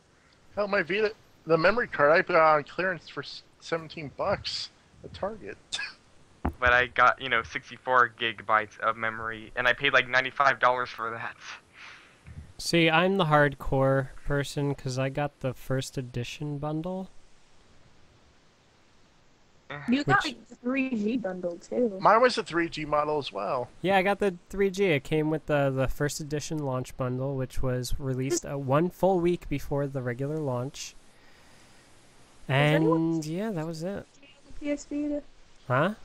Hell, my Vita, the memory card I put on clearance for $17 at Target. But I got 64 gigabytes of memory, and I paid like $95 for that. See, I'm the hardcore person because I got the first edition bundle. You got Which- like the 3G bundle too. Mine was a 3G model as well. Yeah, I got the 3G. It came with the first edition launch bundle, which was released one full week before the regular launch. anyone- And yeah, that was it. PS Vita. Huh?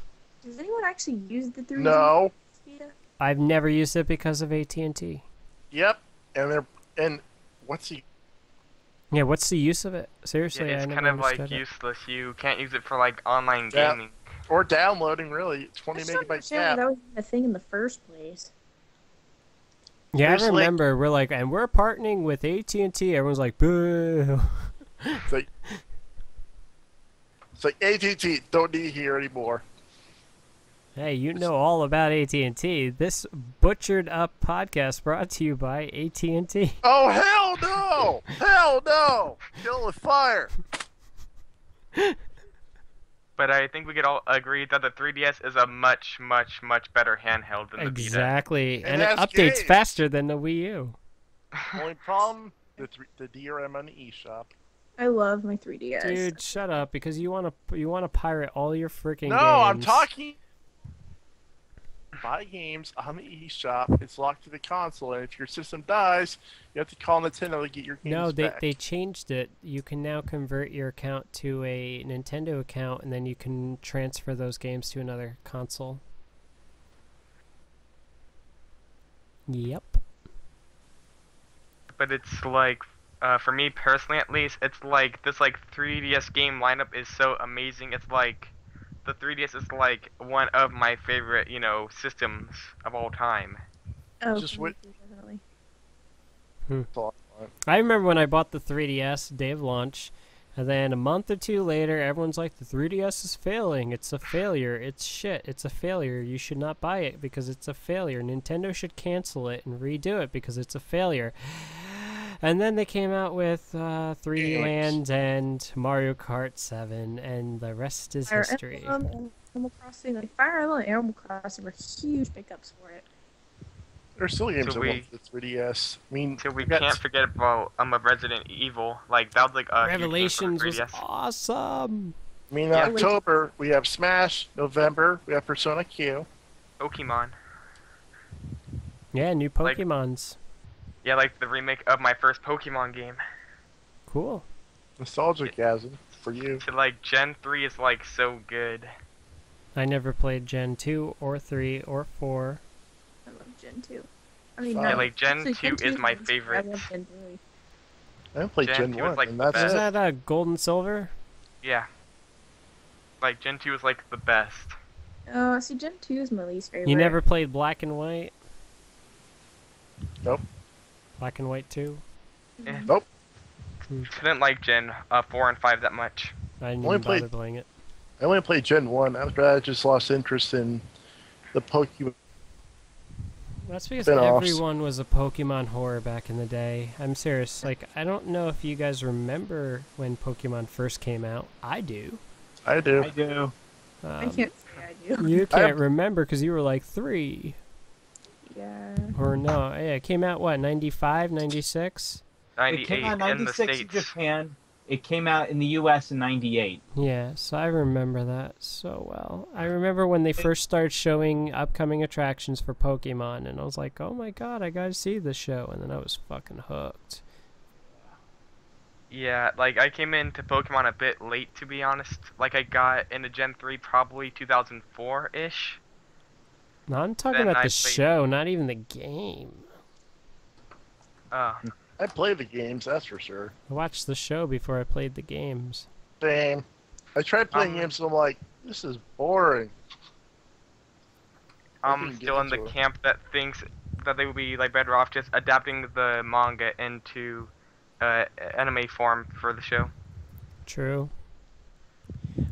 Does anyone actually use the 3G No. Vita? I've never used it because of AT&T. Yep. And what's the Yeah, what's the use of it? Seriously, Yeah, I it's never kind of like understood it. useless. You can't use it for like online Yeah. gaming. or downloading really 20 I just don't megabyte understand why gap. that was even a thing in the first place. Yeah, I There's, like- remember. We're like, and we're partnering with AT&T. Everyone's like, boo. It's like AT&T don't need it here anymore. Hey, you know all about AT&T. This butchered up podcast brought to you by AT&T. Oh hell no! Hell no! Kill with fire. But I think we could all agree that the 3DS is a much, much, much better handheld than the Vita. Exactly, and it has updates games. faster than the Wii U. Only problem the DRM on the eShop. I love my 3DS. Dude, shut up, because you wanna pirate all your freaking No, games. I'm talking. buy games on the eShop. It's locked to the console, and if your system dies, you have to call Nintendo to get your games No, back. they changed it. You can now convert your account to a Nintendo account, and then you can transfer those games to another console. Yep. But it's like, for me personally at least, it's like this like 3DS game lineup is so amazing. It's like the 3DS is like one of my favorite, systems of all time. Oh, Just for me wait. too, definitely. I remember when I bought the 3DS day of launch, and then a month or two later, everyone's like, the 3DS is failing. It's a failure. It's shit. It's a failure. You should not buy it because it's a failure. Nintendo should cancel it and redo it because it's a failure. And then they came out with 3D Land and Mario Kart 7, and the rest is Fire history. Emblem and Animal Crossing, like Fire Emblem and Animal Crossing were huge pickups for it. There's still games So I want for the 3DS. I mean, So we I got- can't forget about a Resident Evil. Like that was like a huge game for Revelations was 3DS. awesome. I mean, Yeah. October we have Smash. November we have Persona Q. Pokemon. Yeah, new Like- Pokemons. Yeah, like the remake of my first Pokemon game. Cool. Nostalgic-gasm for you. So like Gen 3 is like so good. I never played Gen 2 or 3 or 4. I love Gen 2. I mean, Yeah, no, like, Gen actually, 2 is 2 my is- favorite. I love Gen 3. I haven't played Gen Gen 2 is 1, like and the that's best. Is it. that Gold and Silver? Yeah. Like Gen 2 is like the best. See, Gen 2 is my least favorite. You never played Black and White? Nope. Black and White 2? Nope. Didn't like Gen 4 and 5 that much. I didn't Only even bother played- playing it. I only played Gen 1. After that, I just lost interest in the Pokemon. That's because Spin-offs. everyone was a Pokemon whore back in the day. I'm serious. Like, I don't know if you guys remember when Pokemon first came out. I do. I do. I do. I can't say I do. You I can't have- remember because you were like 3. Yeah. Or no. Yeah, it came out, what, 95, 96? It 98 came out in in the 96 in States. Japan. It came out in the US in 98. Yeah, so I remember that so well. I remember when they first started showing upcoming attractions for Pokemon, and I was like, oh my god, I gotta see this show, and then I was fucking hooked. Yeah, like I came into Pokemon a bit late to be honest. Like I got into Gen 3 probably 2004-ish. No, I'm talking Then about I the played- show, not even the game. I play the games, that's for sure. I watched the show before I played the games. Same. I tried playing games, and I'm like, this is boring. I I'm couldn't get still in the into it. camp that thinks that they would be like better off just adapting the manga into anime form for the show. True.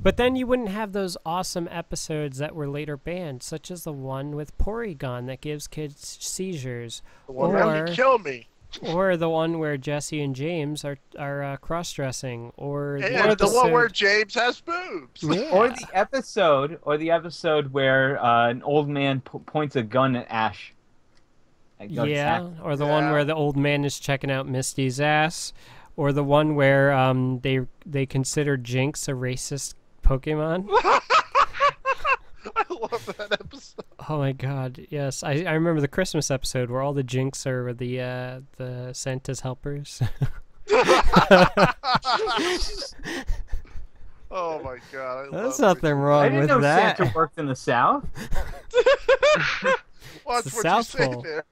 But then you wouldn't have those awesome episodes that were later banned, such as the one with Porygon that gives kids seizures, The one that Or- can kill me. or the one where Jesse and James are cross-dressing, or And the one where episode- James has boobs. Yeah. Or the episode where an old man points a gun at Ash. Like, no, Yeah, attack. or the one Yeah. where the old man is checking out Misty's ass, or the one where they consider Jinx a racist Pokemon. I love that episode. Oh my god, yes. I remember the Christmas episode where all the Jinx are the Santa's helpers. Oh my god. I There's love nothing I wrong didn't with know that. Santa worked in the South. Watch It's the what South you say Pole. there.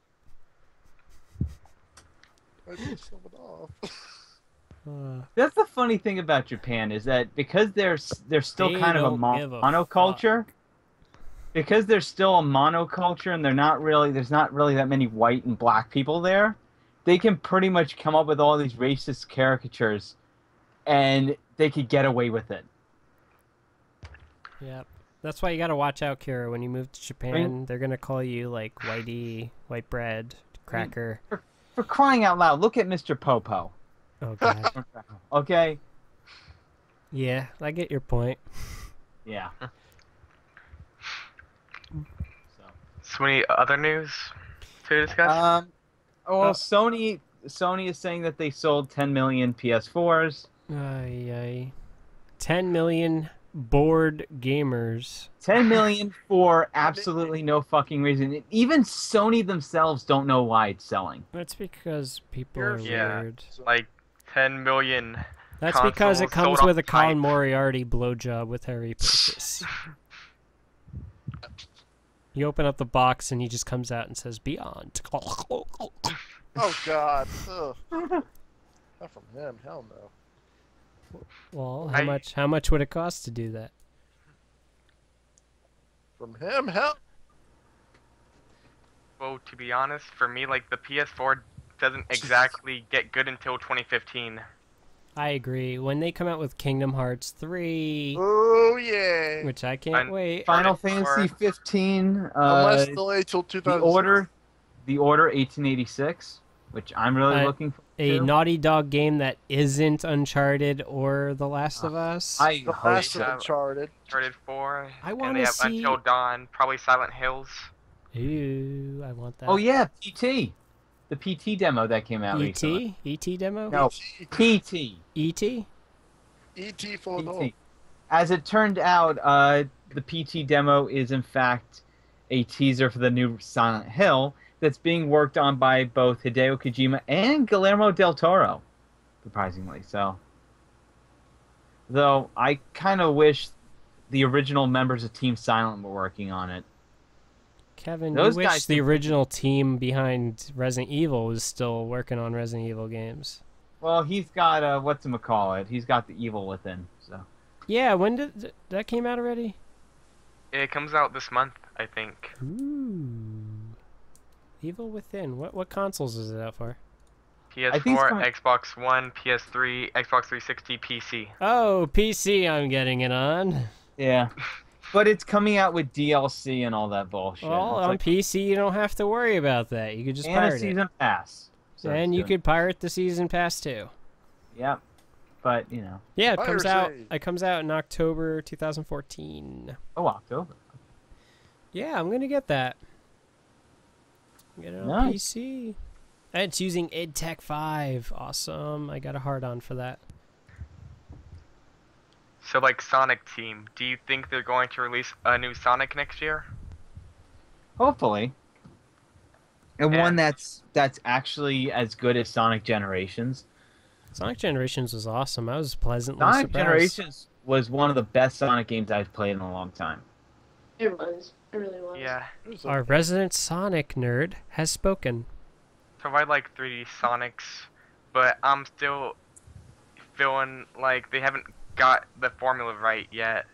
I need someone off. That's the funny thing about Japan is that because they're still They kind of a don't give a monoculture. Because they're still a monoculture and there's not really that many white and black people there, they can pretty much come up with all these racist caricatures, and they could get away with it. Yep. That's why you gotta watch out, Kira. When you move to Japan, mean- they're gonna call you like whitey, white bread, cracker. For crying out loud, look at Mr. Popo. Oh god. Okay? Yeah, I get your point. Yeah. So any other news to discuss? Well, Sony is saying that they sold 10 million PS4s. Ay, ay. 10 million bored gamers. 10 million for absolutely no fucking reason. Even Sony themselves don't know why it's selling. That's because people You're are Yeah. weird. Like 10 million. That's because it consoles sold comes with a off hype. Colin Moriarty blowjob with every purchase. You open up the box and he just comes out and says, "Beyond." Oh God. Ugh. Not from him. Hell no. Well, I- how much would it cost to do that? From him. Hell. Well, to be honest, for me, like the PS4 doesn't exactly get good until 2015. I agree. When they come out with Kingdom Hearts 3, Oh yeah. which I can't wait. Final Uncharted Fantasy 4. 15. Unless delayed till the 2000. order 1886, which I'm really looking for. A Naughty Dog game that isn't Uncharted or The Last of Us. I The hope last so. of Uncharted. Uncharted 4. I And wanna they have see- Until Dawn, probably Silent Hills. Ooh, I want that. Oh yeah, PT. The PT demo that came out recently. ET demo? No, PT. ET? E.T. for PT. home. As it turned out, the PT demo is in fact a teaser for the new Silent Hill that's being worked on by both Hideo Kojima and Guillermo del Toro, surprisingly. So, though I kind of wish the original members of Team Silent were working on it. Kevin, Those you wish guys the can- original team behind Resident Evil was still working on Resident Evil games. Well, he's got whatchamacallit. He's got the evil within. So Yeah, when did that came out already? It comes out this month, I think. Ooh. Evil Within. What consoles is it out for? think it's PS4, coming- Xbox One, PS3, Xbox 360, PC. Oh, PC I'm getting it on. yeah, but it's coming out with DLC and all that bullshit. Well, It's on like, PC you don't have to worry about that. You could just and a pirate it. season pass. So And it's you good. could pirate the season pass too. Yep. But you know. Yeah, it comes out. Piracy. It comes out in October 2014. Oh, October. Yeah, I'm gonna get that. Get it on Nice. PC. And it's using IdTech 5. Awesome. I got a hard on for that. So, like Sonic Team, do you think they're going to release a new Sonic next year? Hopefully. And Yeah. one that's actually as good as Sonic Generations. Sonic Generations was awesome. I was pleasantly Sonic surprised. Generations was one of the best Sonic games I've played in a long time. It was. It really was. Yeah. Our resident Sonic nerd has spoken. Provide like 3D Sonics, but I'm still feeling like they haven't got the formula right yet.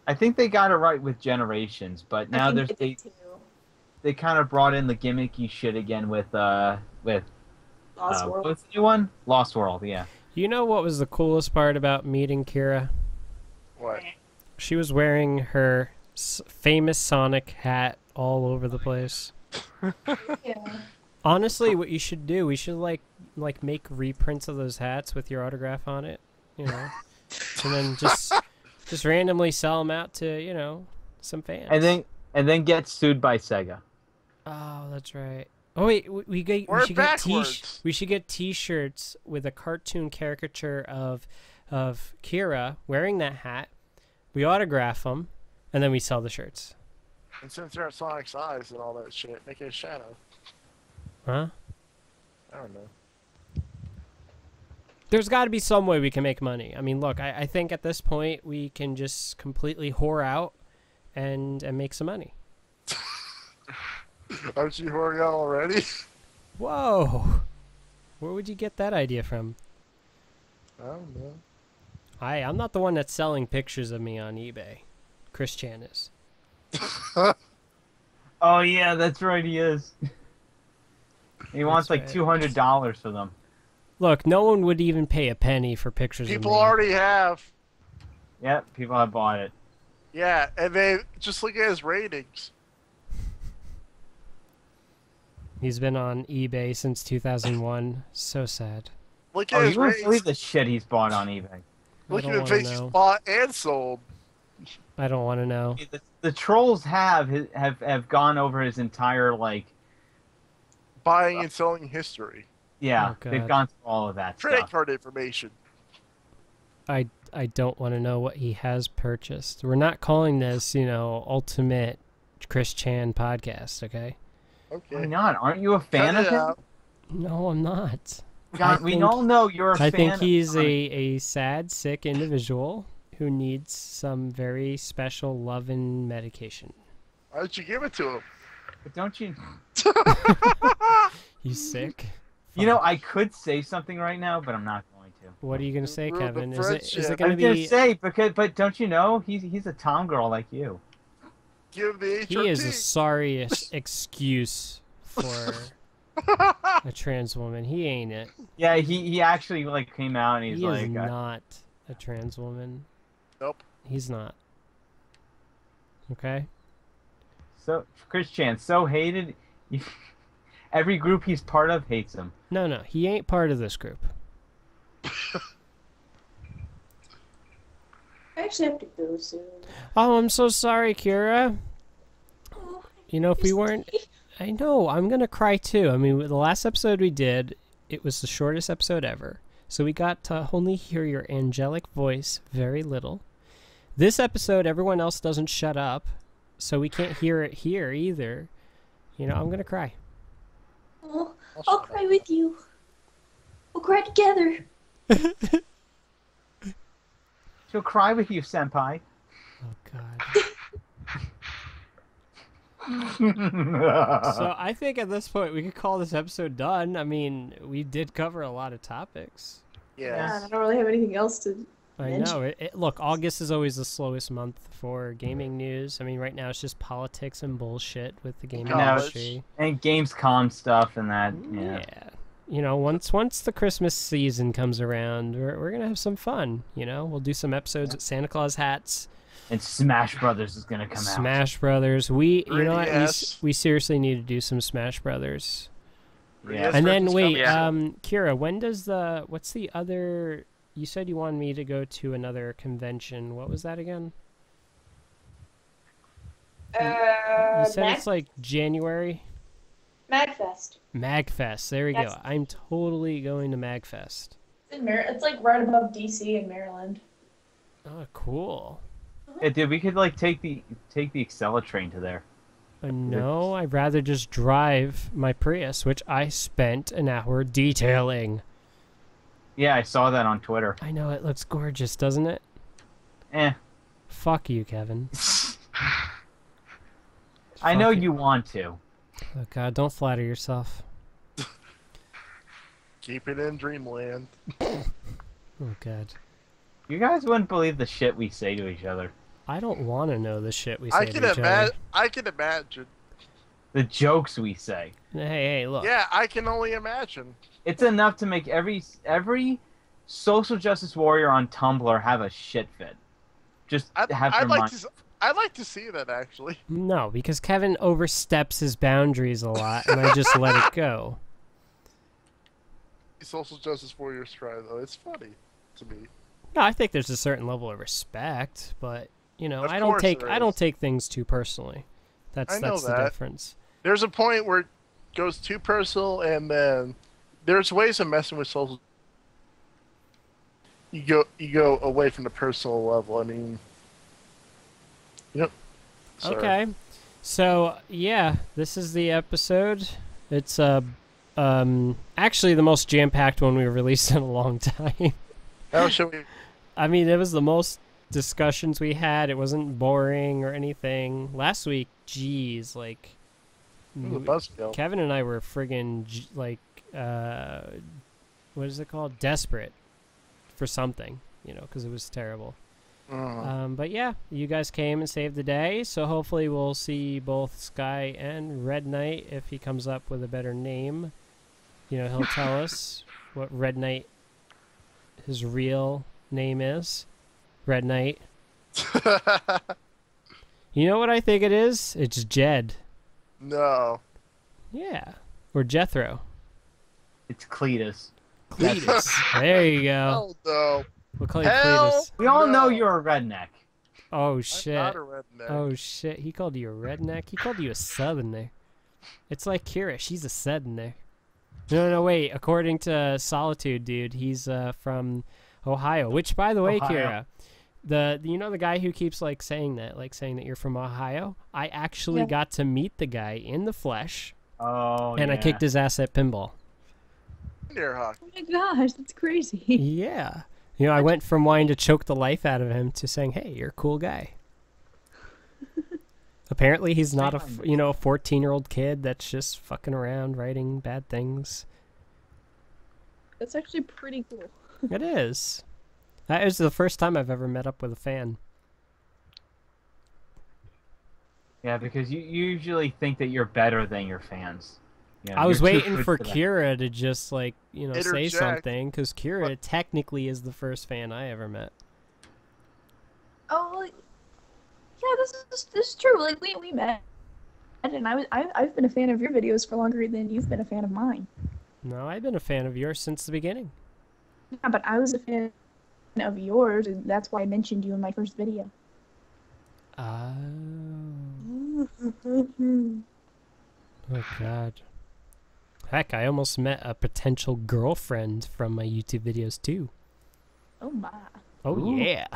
I think they got it right with Generations, but now I think there's they did too. they kind of brought in the gimmicky shit again with Lost World. what's the new one? Lost World, yeah. You know what was the coolest part about meeting Kira? What? She was wearing her famous Sonic hat all over the place. Yeah. Honestly, what you should do, we should like make reprints of those hats with your autograph on it, you know, and then just randomly sell them out to, you know, some fans. And then get sued by Sega. Oh, that's right. Oh wait, we We're should get backwards. we should get T-shirts with a cartoon caricature of Kira wearing that hat. We autograph them, and then we sell the shirts. And since they're at Sonic's eyes and all that shit, make it a shadow. Huh? I don't know. There's got to be some way we can make money. I mean, look, I think at this point we can just completely whore out and make some money. Aren't you horny out already? Whoa! Where would you get that idea from? I don't know. I'm not the one that's selling pictures of me on eBay. Chris Chan is. Oh yeah, that's right, he is. He wants That's like right. $200 for them. Look, no one would even pay a penny for pictures People of me. already have. Yep, people have bought it. Yeah, and they just look at his ratings. He's been on eBay since 2001. So sad. Look Oh, at you his won't ratings. believe the shit he's bought on eBay. Look I at don't the wanna things he's know. bought and sold. I don't want to know. The trolls have gone over his entire Buying and selling history. yeah, Oh, they've God. gone through all of that Credit stuff. card information. I don't want to know what he has purchased. We're not calling this, ultimate Chris Chan podcast, okay? Okay. Why not? Aren't you a fan Cut of it him? out. No, I'm not. God, we think- all know you're a fan. I think he's of a sad, sick individual who needs some very special love and medication. Why did you give it to him? But don't you? He's sick. You know, I could say something right now, but I'm not going to. What are you gonna say, Ruin the Kevin? Is it friendship. I gonna was gonna be? say but don't you know he's a tom girl like you. Give the HRT. He is a sorry excuse for a trans woman. He ain't it. Yeah, he actually like came out and he's He like, is not a trans woman. Nope. He's not. Okay. so Chris Chan so hated. Every group he's part of hates him. No, he ain't part of this group. I actually have to go soon. Oh, I'm so sorry, Kira. Oh, If we weren't, I know I'm gonna cry too. I mean, the last episode we did, it was the shortest episode ever, so we got to only hear your angelic voice very little. This episode, everyone else doesn't shut up, so we can't hear it here either. I'm gonna cry. Oh, I'll cry with you. We'll cry together. She'll cry with you, senpai. Oh God. So I think at this point we could call this episode done. I mean, we did cover a lot of topics. Yes. I don't really have anything else to. I know. Look, August is always the slowest month for gaming news. I mean, right now it's just politics and bullshit with the gaming I know. industry. And Gamescom stuff and that. Yeah. Yeah. Once the Christmas season comes around, we're gonna have some fun. We'll do some episodes with Santa Claus hats. And Smash Brothers is gonna come out. Smash Brothers. You know what? Yes. We seriously need to do some Smash Brothers. Yeah. And then Christmas wait, coming. Kira, when does what's the other? You said you wanted me to go to another convention. What was that again? You said it's like January. Magfest. Magfest. There we go. Yes. I'm totally going to Magfest. It's like right above DC in Maryland. Oh, cool. Yeah, dude, we could like take the Excella train to there. No, I'd rather just drive my Prius, which I spent an hour detailing. Yeah, I saw that on Twitter. I know, it looks gorgeous, doesn't it? Eh. Fuck you, Kevin. I know Fuck it. you want to. Oh God, don't flatter yourself. Keep it in dreamland. Oh God. You guys wouldn't believe the shit we say to each other. I don't want to know the shit we say I to can each other. imagine. I can imagine. The jokes we say. Hey, look. Yeah, I can only imagine. It's enough to make every social justice warrior on Tumblr have a shit fit. Just have their I'd like to see that actually. No, because Kevin oversteps his boundaries a lot, and I just let it go. Social justice warriors try though. It's funny to me. No, I think there's a certain level of respect, but Of I don't course take there is. things too personally. That's I know the that. difference. There's a point where it goes too personal, and then there's ways of messing with social. You go away from the personal level. I mean, sorry. Okay. So, yeah, this is the episode. It's actually the most jam-packed one we've released in a long time. Now shall we? I mean, it was the most discussions we had. It wasn't boring or anything. Last week, geez, like It was a buzzkill. Kevin and I were friggin' what is it called? Desperate for something, because it was terrible. But yeah, you guys came and saved the day, so hopefully we'll see both Sky and Red Knight if he comes up with a better name. He'll tell us what Red Knight, his real name is. Red Knight. You know what I think it is? It's Jed. No. Yeah. Or Jethro. It's Cletus. Cletus. There you go. Hell no. We'll call you Hell Cletus. We all know No. you're a redneck. Oh, I'm shit. not a redneck. Oh, shit. He called you a redneck? He called you a southerner. It's like Kira. She's a southerner. No, wait. According to Solitude, dude, he's from Ohio. Which, by the way, Ohio. Kira, the guy who keeps saying that you're from Ohio. I actually got to meet the guy in the flesh, and I kicked his ass at pinball. Hawk. Oh my gosh, that's crazy. Yeah. I went from wanting to choke the life out of him to saying, "Hey, you're a cool guy." Apparently, he's not a 14-year-old kid that's just fucking around writing bad things. That's actually pretty cool. It is. That is the first time I've ever met up with a fan. Yeah, because you usually think that you're better than your fans. I was you're too waiting good for that. Kira to just say Interject. something, because Kira technically is the first fan I ever met. Oh, well, yeah, this is true. Like we met, and I've been a fan of your videos for longer than you've been a fan of mine. No, I've been a fan of yours since the beginning. Yeah, but I was a fan of yours, and that's why I mentioned you in my first video. Oh. Oh, God. Heck, I almost met a potential girlfriend from my YouTube videos, too. Oh my. Oh, Ooh. yeah.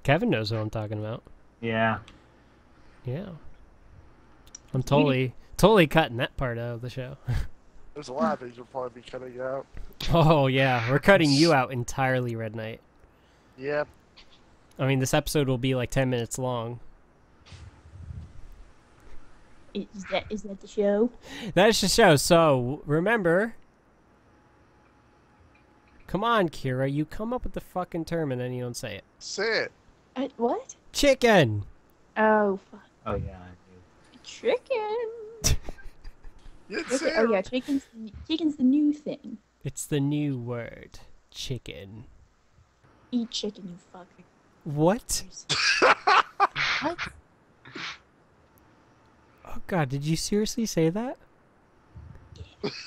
Kevin knows what I'm talking about. Yeah. Yeah. I'm totally cutting that part out of the show. There's a lot of things we'll probably be cutting out. Oh, yeah. We're cutting you out entirely, Red Knight. Yep. I mean, this episode will be like 10 minutes long. Is that the show? That's the show. So, remember... Come on, Kira. You come up with the fucking term and then you don't say it. Say it. What? Chicken! Oh, fuck. Oh yeah. I Chicken. You Okay, say oh it. yeah, chicken's the new thing. It's the new word. Chicken. Eat chicken, you fucker. What? What? Oh, God. Did you seriously say that?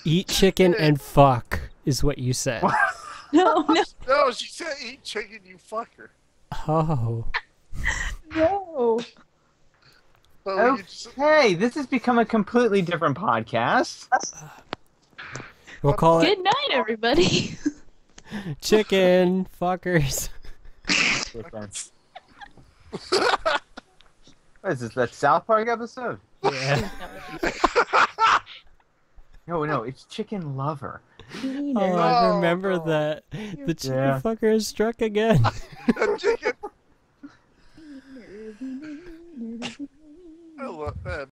Eat chicken and fuck is what you said. No, no, No, she said eat chicken, you fucker. Oh. no. But do. you just, Okay, this has become a completely different podcast. We'll call it Good night, everybody. chicken fuckers. What is this? That South Park episode? Yeah. No, it's Chicken Lover. Oh, I remember no. that. The chicken Yeah. fucker has struck again. chicken. I love that.